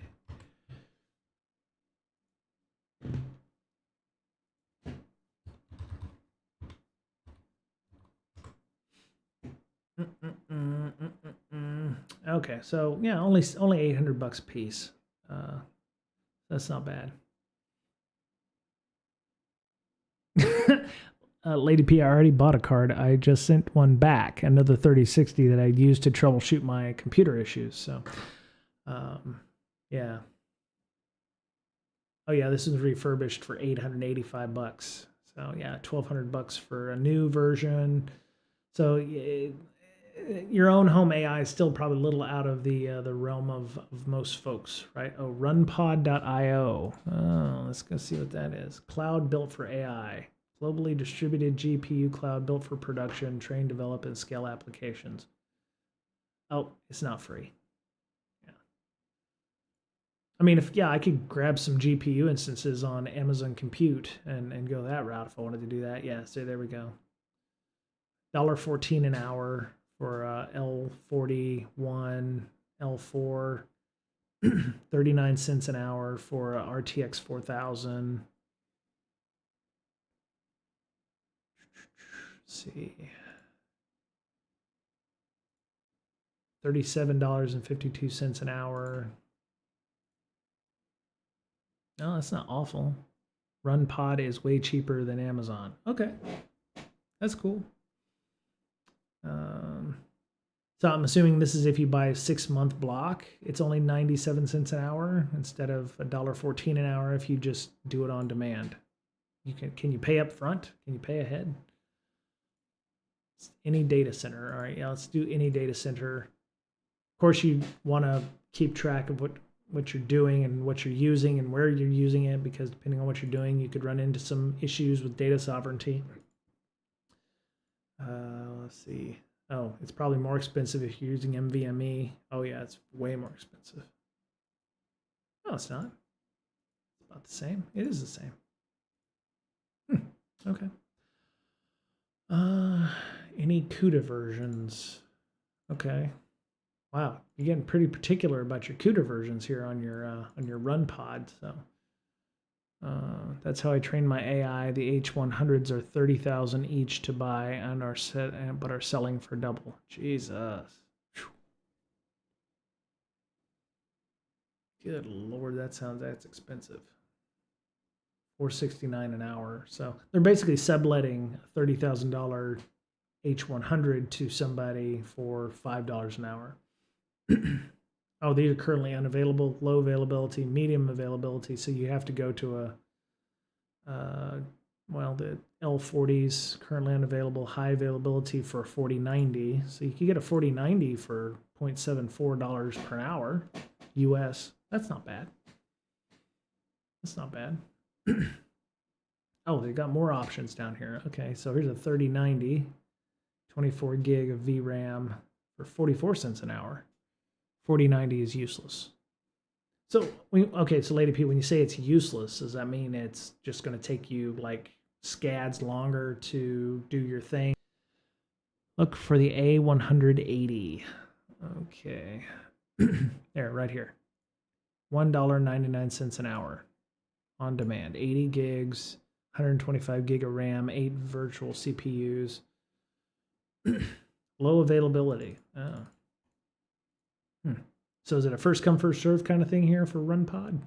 S1: Okay, so yeah, only $800 a piece. That's not bad. Lady P, I already bought a card. I just sent one back, another 3060 that I used to troubleshoot my computer issues. So, yeah. Oh yeah, this is refurbished for $885. So yeah, $1,200 for a new version. So your own home AI is still probably a little out of the realm of most folks, right? Oh, runpod.io. Oh, let's go see what that is. Cloud built for AI. Globally distributed GPU cloud built for production, train, develop, and scale applications. Oh, it's not free. Yeah. I mean, I could grab some GPU instances on Amazon Compute and go that route if I wanted to do that. Yeah, so there we go. $1.14 an hour for L41, L4, 39 cents an hour for RTX 4000. Let's see. $37.52 an hour. No, that's not awful. RunPod is way cheaper than Amazon. Okay, that's cool. So I'm assuming this is if you buy a 6-month block, it's only 97 cents an hour instead of $1.14 an hour if you just do it on demand. Can you pay up front? Can you pay ahead? Any data center. All right, yeah, let's do any data center. Of course, you want to keep track of what you're doing and what you're using and where you're using it, because depending on what you're doing, you could run into some issues with data sovereignty. Let's see. Oh, it's probably more expensive if you're using NVMe. Oh yeah, it's way more expensive. No, it's not. It's about the same. It is the same. Okay. Any CUDA versions? Okay. Wow, you're getting pretty particular about your CUDA versions here on your run pod. So that's how I train my AI. The H100s are 30,000 each to buy and are set, but are selling for double. Jesus. Good Lord, that's expensive. $469 an hour. So they're basically subletting a $30,000 H100 to somebody for $5 an hour. Oh, these are currently unavailable, low availability, medium availability. So you have to go to well, the L40s currently unavailable, high availability for a 4090. So you can get a 4090 for $0.74 per hour US. That's not bad. That's not bad. Oh, they got more options down here. Okay, so here's a 3090, 24 gig of VRAM for 44 cents an hour. 4090 is useless. So, okay, so Lady P, when you say it's useless, does that mean it's just going to take you like scads longer to do your thing? Look for the A180. Okay. There, right here. $1.99 an hour on demand. 80 gigs, 125 gig of RAM, 8 virtual CPUs. Low availability. Oh. So is it a first come, first serve kind of thing here for RunPod?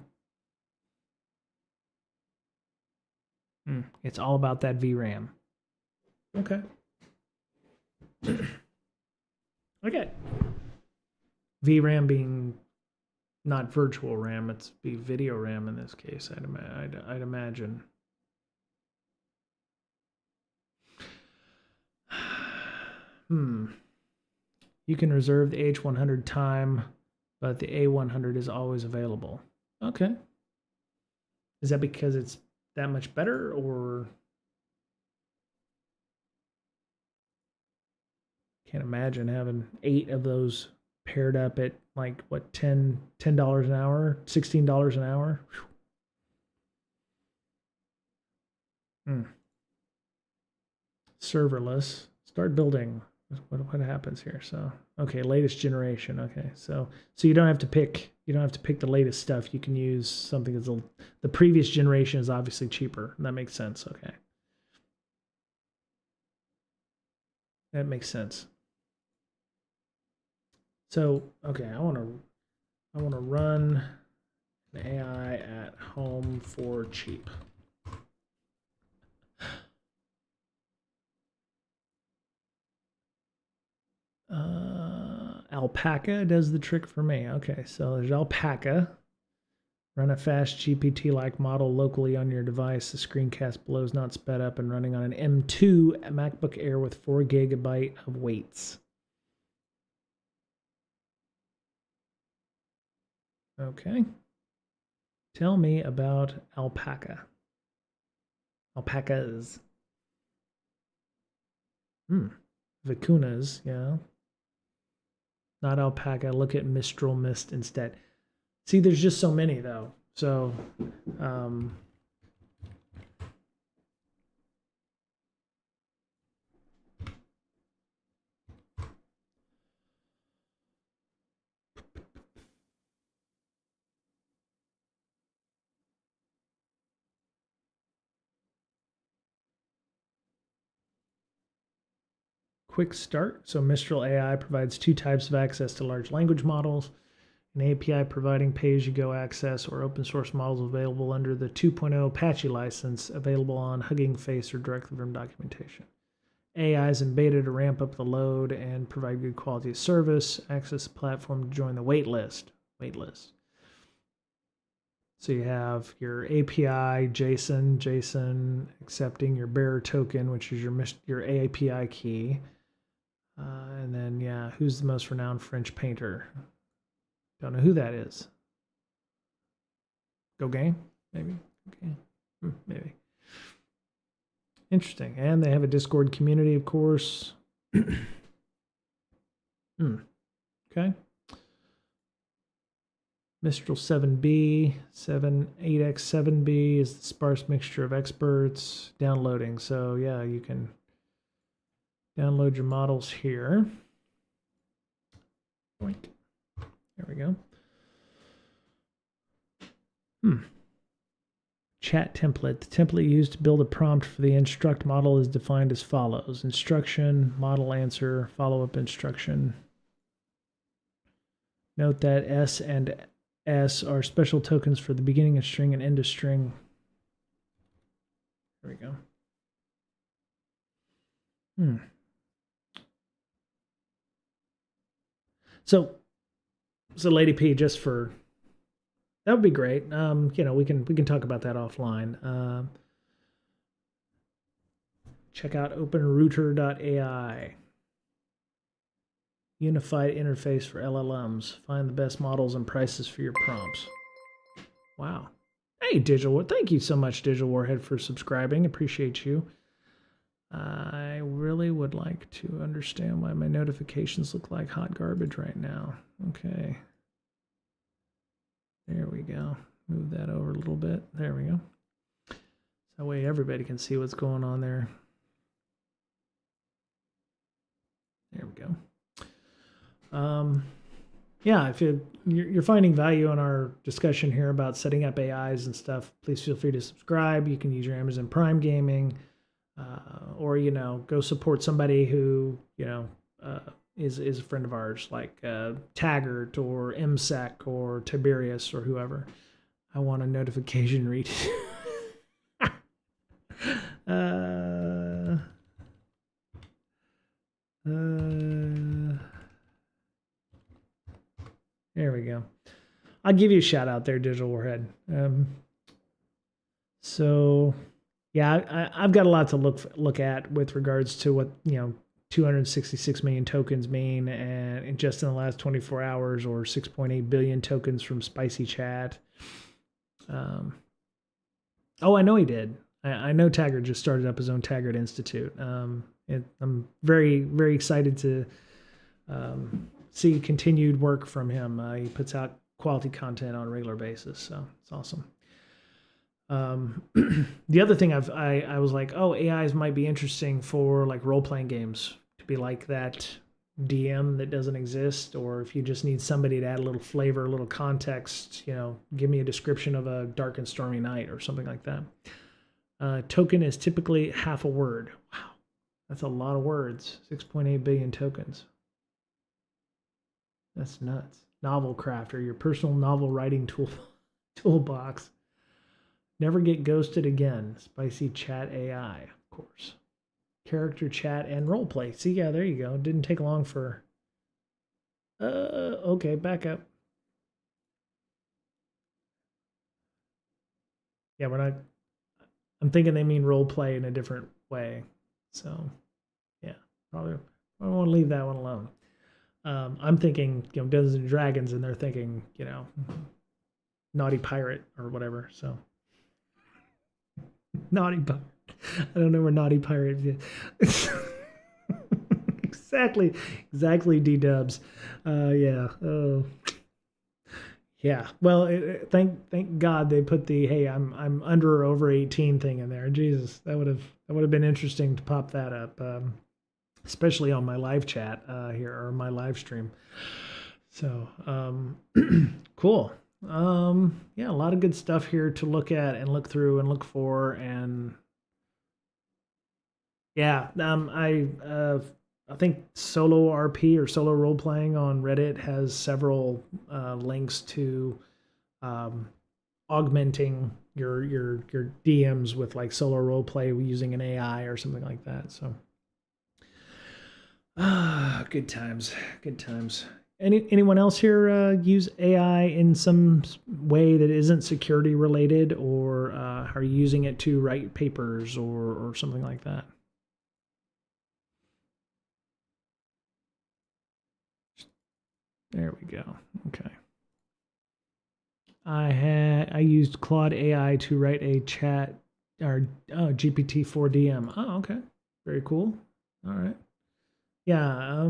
S1: It's all about that VRAM. Okay. Okay. VRAM being not virtual RAM, it's be video RAM in this case, I'd imagine. You can reserve the H100 time, but the A100 is always available. Okay. Is that because it's that much better, or? Can't imagine having 8 of those paired up at like what, $10 an hour, $16 an hour. Serverless. Start building. What happens here? So okay, latest generation. Okay, so you don't have to pick the latest stuff. You can use something that's the previous generation is obviously cheaper. That makes sense. Okay, that makes sense. So okay, I want to run an AI at home for cheap. Alpaca does the trick for me. Okay, so there's Alpaca. Run a fast GPT-like model locally on your device. The screencast below is not sped up and running on an M2 MacBook Air with 4 GB of weights. Okay. Tell me about alpaca. Alpacas. Vicunas, yeah. Not alpaca. Look at Mistral Mist instead. See, there's just so many though. So, quick start. So Mistral AI provides 2 types of access to large language models. An API providing pay-as-you-go access or open source models available under the 2.0 Apache license, available on Hugging Face or directly from documentation. AI is in beta to ramp up the load and provide good quality of service. Access the platform to join the waitlist. So you have your API, JSON accepting your bearer token, which is your API key. And then, yeah, who's the most renowned French painter? Don't know who that is. Gauguin, maybe? Okay. Maybe. Interesting. And they have a Discord community, of course. Okay. Mistral 7B, 8X7B is the sparse mixture of experts. Downloading. So, yeah, you can Download your models here. There we go. Chat template. The template used to build a prompt for the instruct model is defined as follows. Instruction, model answer, follow-up instruction. Note that S and S are special tokens for the beginning of string and end of string. There we go. So Lady P, just for that would be great. You know, we can talk about that offline. Check out openrouter.ai. Unified interface for LLMs. Find the best models and prices for your prompts. Wow. Hey, Digital. Thank you so much, Digital Warhead, for subscribing. Appreciate you. I really would like to understand why my notifications look like hot garbage right now. Okay. There we go. Move that over a little bit. There we go. That way everybody can see what's going on there. There we go. Yeah, if you're finding value in our discussion here about setting up AIs and stuff, please feel free to subscribe. You can use your Amazon Prime Gaming, or, you know, go support somebody who, you know, is a friend of ours, like Taggart or infosec or Tiberius or whoever. I want a notification read. There we go. I'll give you a shout out there, Digital Warhead. So yeah, I've got a lot to look at with regards to what, you know, 266 million tokens mean, and just in the last 24 hours, or 6.8 billion tokens from Spicy Chat. Oh, I know he did. I know Taggart just started up his own Taggart Institute. I'm very, very excited to see continued work from him. He puts out quality content on a regular basis, so it's awesome. The other thing I was like, oh, AIs might be interesting for like role-playing games, to be like that DM that doesn't exist, or if you just need somebody to add a little flavor, a little context, you know, give me a description of a dark and stormy night or something like that. Token is typically half a word. Wow, that's a lot of words. 6.8 billion tokens. That's nuts. Novel crafter, your personal novel writing toolbox. Never get ghosted again. Spicy Chat AI, of course. Character chat and roleplay. See, yeah, there you go. It didn't take long for... okay, back up. Yeah, we're not... I'm thinking they mean roleplay in a different way. So, yeah, probably I want to leave that one alone. I'm thinking, you know, Dungeons and Dragons, and they're thinking, you know, naughty pirate or whatever, so... Naughty pirate. I don't know where naughty pirate is. exactly, D-dubs. Yeah. Oh. Yeah. Well, thank God they put the hey, I'm under or over 18 thing in there. Jesus, that would have been interesting to pop that up, especially on my live chat here, or my live stream. So cool. Yeah, a lot of good stuff here to look at and look through and look for, and yeah, I think solo RP or solo role playing on Reddit has several links to augmenting your DMs with like solo role play using an AI or something like that. So good times. Anyone else here use AI in some way that isn't security related, or are you using it to write papers or something like that? There we go. Okay. I used Claude AI to write a chat, or GPT-4 DM. Oh, okay. Very cool. All right. Yeah.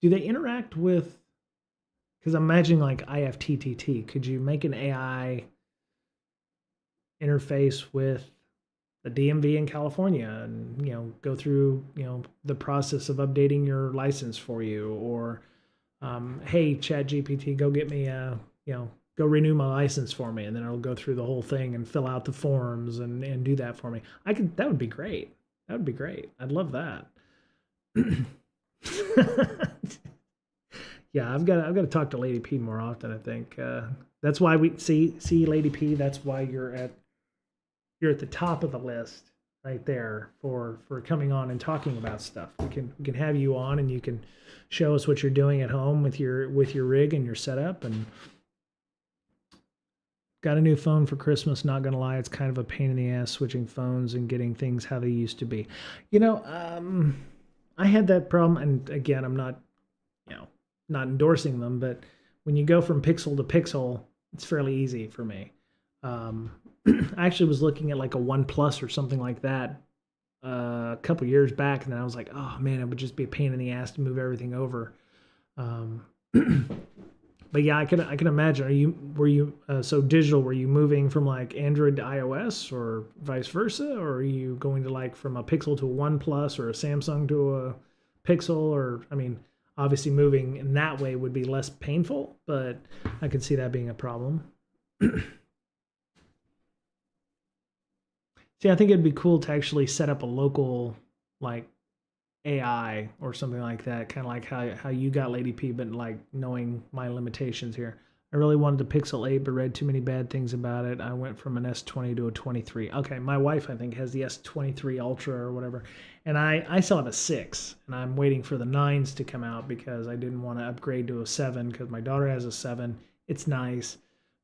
S1: Do they interact with? Because I'm imagining like IFTTT. Could you make an AI interface with the DMV in California and, go through, the process of updating your license for you, or, hey, Chat GPT, go get me go renew my license for me. And then it'll go through the whole thing and fill out the forms and do that for me. That would be great. That would be great. I'd love that. Yeah, I've got to talk to Lady P more often, I think. That's why we see Lady P, that's why you're at the top of the list right there for coming on and talking about stuff. We can have you on and you can show us what you're doing at home with your rig and your setup. And got a new phone for Christmas. Not gonna lie, it's kind of a pain in the ass switching phones and getting things how they used to be. I had that problem, and again, I'm not not endorsing them, but when you go from pixel to pixel, it's fairly easy for me. I actually was looking at like a OnePlus or something like that a couple years back, and then I was like, oh man, it would just be a pain in the ass to move everything over. But yeah, I can imagine. Were you so digital? Were you moving from like Android to iOS, or vice versa, or are you going to like from a Pixel to a OnePlus or a Samsung to a Pixel? Or I mean, obviously moving in that way would be less painful, but I could see that being a problem. See, I think it'd be cool to actually set up a local like AI or something like that, kind of like how you got Lady P, but like knowing my limitations here. I really wanted a Pixel 8, but read too many bad things about it. I went from an S20 to a 23. Okay, my wife, I think, has the S23 Ultra or whatever, and I still have a 6, and I'm waiting for the 9s to come out because I didn't want to upgrade to a 7 because my daughter has a 7. It's nice,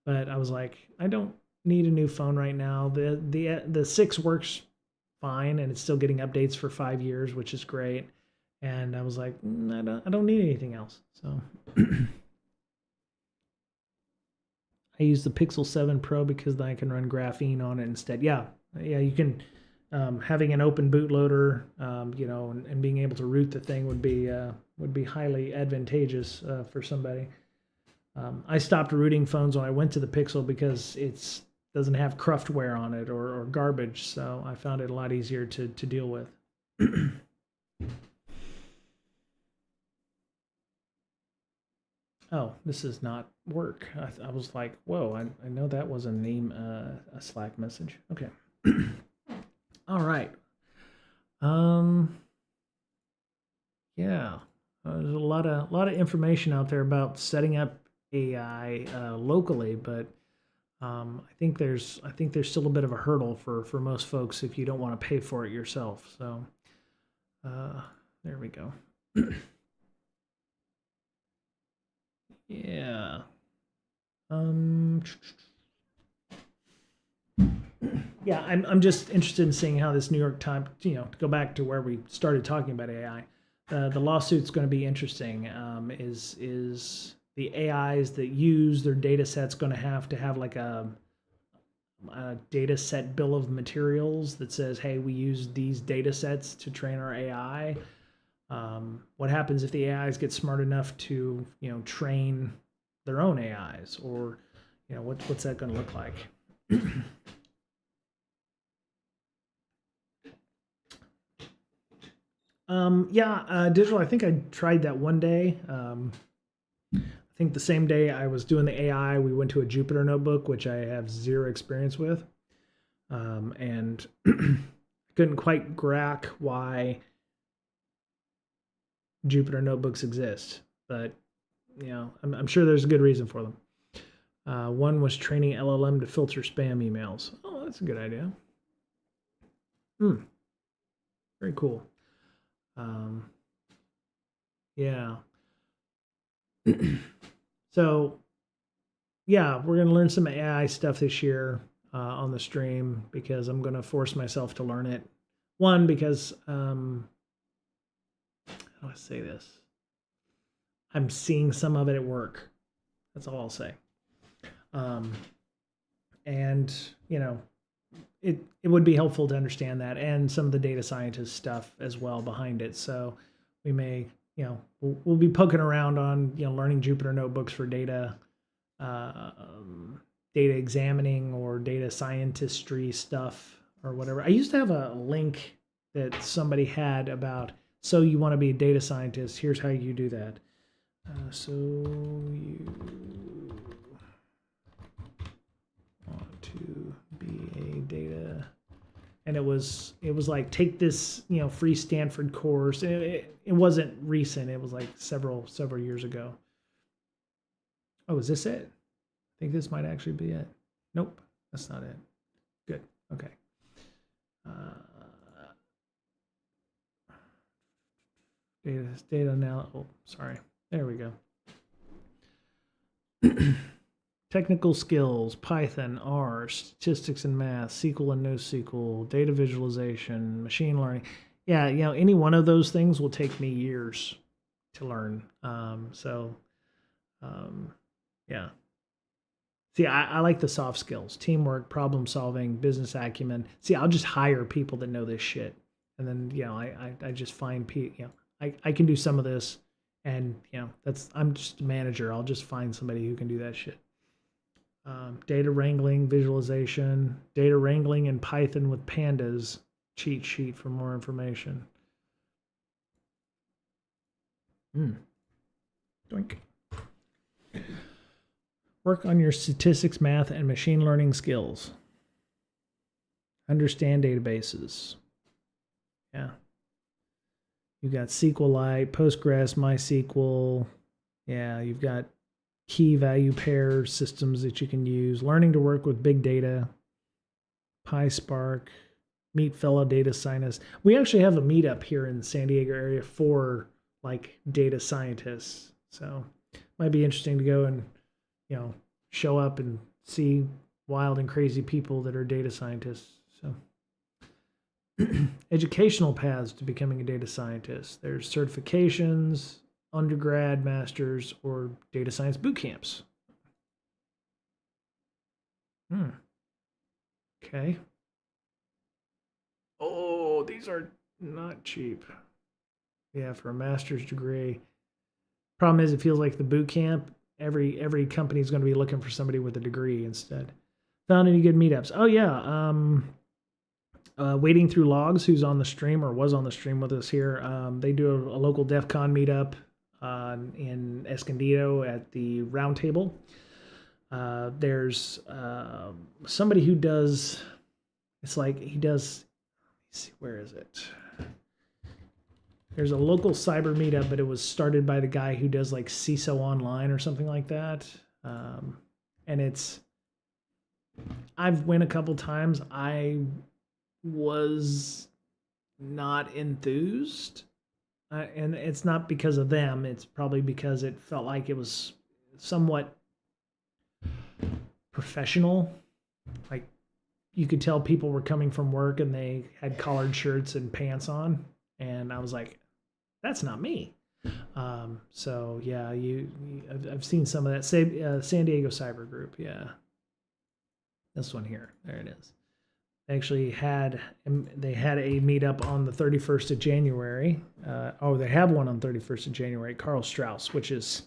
S1: but I was like, I don't need a new phone right now. The 6 works fine, and it's still getting updates for 5 years, which is great. And I was like, I don't need anything else. So I use the Pixel 7 Pro because then I can run graphene on it instead. Yeah, you can. Having an open bootloader, and being able to root the thing would be highly advantageous for somebody. I stopped rooting phones when I went to the Pixel because it's doesn't have cruftware on it or garbage, so I found it a lot easier to deal with. Oh, this does not work. I was like, whoa, I know that was a name, a Slack message. Okay. All right. Yeah, there's a lot of information out there about setting up AI locally, but I think there's still a bit of a hurdle for most folks if you don't want to pay for it yourself. So there we go. Yeah. Yeah, I'm just interested in seeing how this New York Times, to go back to where we started talking about AI, the lawsuit's going to be interesting. Is the AIs that use their data sets going to have like a data set bill of materials that says, hey, we use these data sets to train our AI? What happens if the AIs get smart enough to, train their own AIs? Or, what's that going to look like? Digital, I think I tried that one day. I think the same day I was doing the AI, we went to a Jupyter notebook, which I have zero experience with. And couldn't quite crack why Jupyter notebooks exist, but I'm sure there's a good reason for them. One was training LLM to filter spam emails. Oh, that's a good idea. Very cool. Yeah. So, yeah, we're going to learn some AI stuff this year on the stream because I'm going to force myself to learn it. One, because, how do I say this? I'm seeing some of it at work. That's all I'll say. And, it would be helpful to understand that and some of the data scientist stuff as well behind it. So we may, we'll be poking around on, learning Jupyter notebooks for data examining or data scientistry stuff or whatever. I used to have a link that somebody had about, so you want to be a data scientist, here's how you do that. So you want to be a data, and it was like, take this, free Stanford course. It wasn't recent. It was like several years ago. Oh, is this it? I think this might actually be it. Nope, that's not it. Good. Okay. Data now. Oh, sorry. There we go. Technical skills: Python, R, statistics and math, SQL and NoSQL, data visualization, machine learning. Yeah, any one of those things will take me years to learn. Yeah. See, I like the soft skills: teamwork, problem solving, business acumen. See, I'll just hire people that know this shit, and then I just find people. I can do some of this, and I'm just a manager. I'll just find somebody who can do that shit. Data wrangling, visualization, data wrangling in Python with pandas. Cheat sheet for more information. Doink. Work on your statistics, math, and machine learning skills. Understand databases. Yeah. You've got SQLite, Postgres, MySQL. Yeah, you've got key value pair systems that you can use. Learning to work with big data. PySpark. Meet fellow data scientists. We actually have a meetup here in the San Diego area for like data scientists. So might be interesting to go and show up and see wild and crazy people that are data scientists. So educational paths to becoming a data scientist. There's certifications, undergrad, masters, or data science boot camps. Okay. Oh, these are not cheap. Yeah, for a master's degree. Problem is, it feels like the boot camp, every company is going to be looking for somebody with a degree instead. Found any good meetups? Oh yeah, Wading Through Logs, who's on the stream or was on the stream with us here. They do a local DEF CON meetup in Escondido at the Round Table. There's somebody who does. It's like he does. Let's see, where is it? There's a local cyber meetup, but it was started by the guy who does like CISO Online or something like that. And I've went a couple times. I was not enthused. And it's not because of them. It's probably because it felt like it was somewhat professional. Like you could tell people were coming from work and they had collared shirts and pants on. And I was like, that's not me. So yeah, I've seen some of that. San Diego Cyber Group, yeah. This one here, there it is. They actually had a meetup on the 31st of January. They have one on 31st of January, Carl Strauss, which is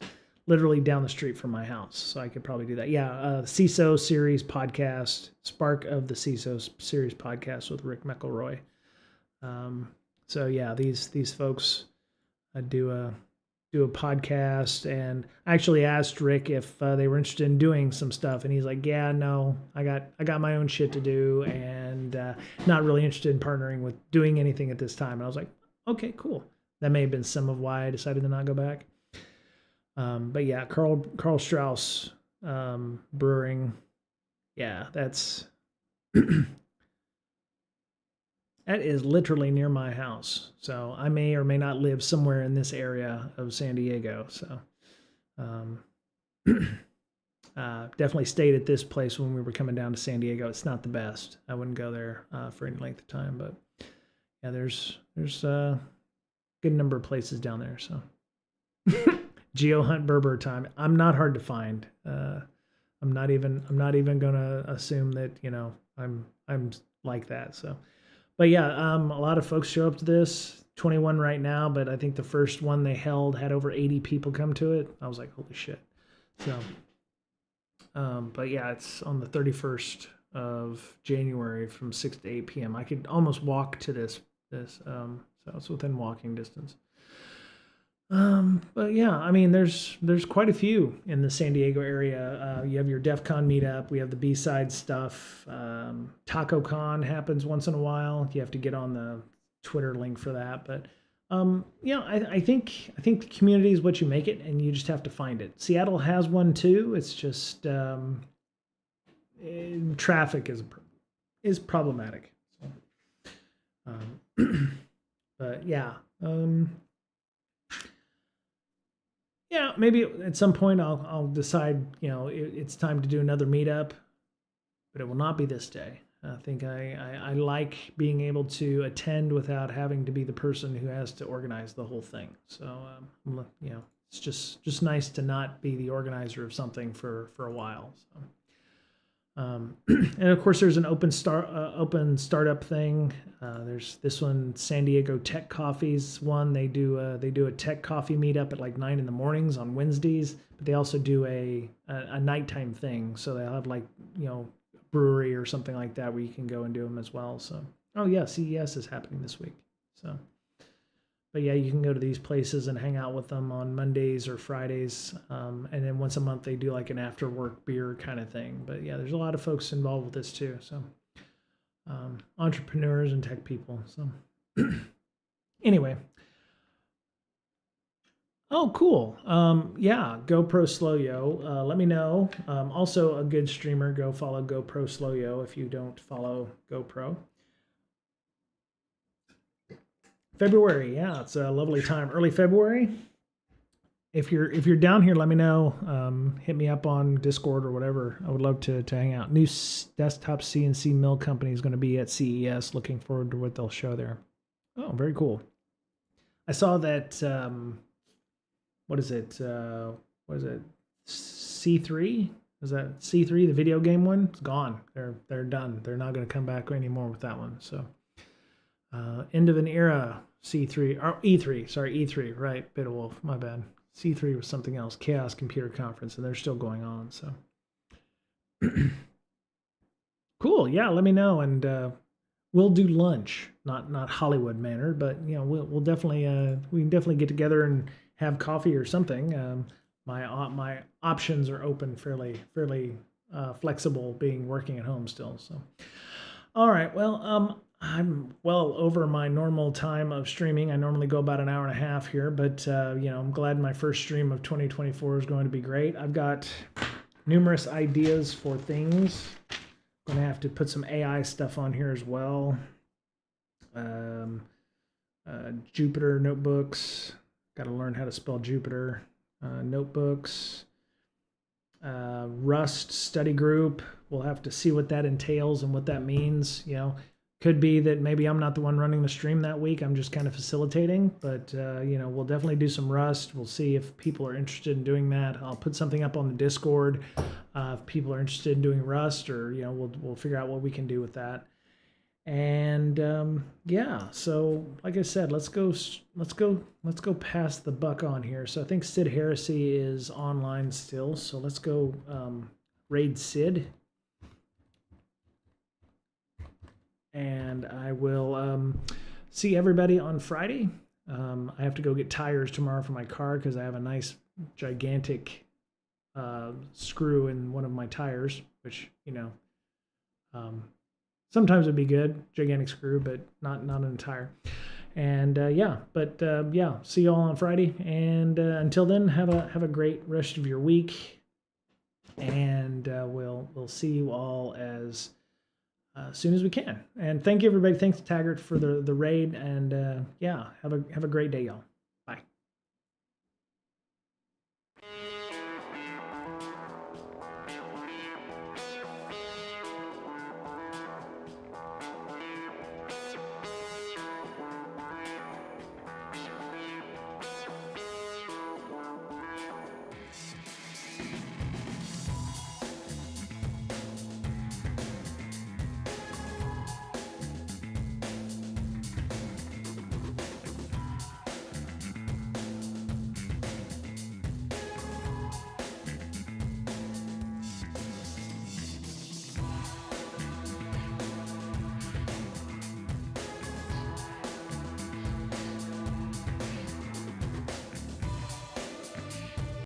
S1: literally down the street from my house. So I could probably do that. Yeah, CISO series podcast, Spark of the CISO series podcast with Rick McElroy. So yeah, these folks do a podcast, and I actually asked Rick if they were interested in doing some stuff, and he's like, "Yeah, no, I got my own shit to do, and not really interested in partnering with doing anything at this time." And I was like, "Okay, cool." That may have been some of why I decided to not go back. But yeah, Carl Strauss Brewing, yeah, that's. That is literally near my house. So I may or may not live somewhere in this area of San Diego. So definitely stayed at this place when we were coming down to San Diego. It's not the best. I wouldn't go there for any length of time. But yeah, there's a good number of places down there. So Geo Hunt Berber time. I'm not hard to find. I'm not even gonna assume that I'm like that. So. But yeah, a lot of folks show up to this. 21 right now, but I think the first one they held had over 80 people come to it. I was like, holy shit. So, but yeah, it's on the 31st of January from 6 to 8 p.m. I could almost walk to so it's within walking distance. But yeah, I mean, there's quite a few in the San Diego area. You have your DEF CON meetup. We have the B-side stuff. Taco Con happens once in a while. You have to get on the Twitter link for that. But yeah, I think the community is what you make it, and you just have to find it. Seattle has one too. It's just traffic is problematic. So, but yeah. Yeah, maybe at some point I'll decide, it's time to do another meetup, but it will not be this day. I think I like being able to attend without having to be the person who has to organize the whole thing. So, it's just nice to not be the organizer of something for a while. So. And of course, there's an open startup thing. There's this one, San Diego Tech Coffee's one. They do a tech coffee meetup at like 9 in the mornings on Wednesdays, but they also do a nighttime thing. So they'll have like, brewery or something like that where you can go and do them as well. So, oh yeah, CES is happening this week. So, but yeah, you can go to these places and hang out with them on Mondays or Fridays. And then once a month they do like an after work beer kind of thing. But yeah, there's a lot of folks involved with this too. So entrepreneurs and tech people. So anyway. Oh, cool. Yeah, GoPro Slowyo. Let me know. Also a good streamer. Go follow GoPro Slowyo if you don't follow GoPro. February, yeah, it's a lovely time. Early February. If you're down here, let me know. Hit me up on Discord or whatever. I would love to hang out. New desktop CNC mill company is going to be at CES. Looking forward to what they'll show there. Oh, very cool. I saw that. What is it? C3? Is that C3? The video game one? It's gone. They're done. They're not going to come back anymore with that one. So. End of an era, C3, or E3, sorry, E3, right, Beta Wolf, my bad. C3 was something else, Chaos Computer Conference, and they're still going on, so. Cool, yeah, let me know, and we'll do lunch, not Hollywood manner, but, we'll definitely, we can definitely get together and have coffee or something. My options are open, fairly flexible, working at home still, so. All right, well, I'm well over my normal time of streaming. I normally go about an hour and a half here, but I'm glad my first stream of 2024 is going to be great. I've got numerous ideas for things. I'm going to have to put some AI stuff on here as well. Jupyter notebooks. Got to learn how to spell Jupyter. Notebooks. Rust study group. We'll have to see what that entails and what that means. Could be that maybe I'm not the one running the stream that week. I'm just kind of facilitating, but we'll definitely do some Rust. We'll see if people are interested in doing that. I'll put something up on the Discord if people are interested in doing Rust, or we'll figure out what we can do with that. And yeah, so like I said, let's go pass the buck on here. So I think Sid Heresy is online still. So let's go raid Sid. And I will see everybody on Friday. I have to go get tires tomorrow for my car because I have a nice gigantic screw in one of my tires, which sometimes would be good, gigantic screw, but not an entire. And yeah, see you all on Friday. And until then, have a great rest of your week. And we'll see you all as soon as we can. And thank you, everybody. Thanks to Taggart for the raid. And yeah, have a great day, y'all.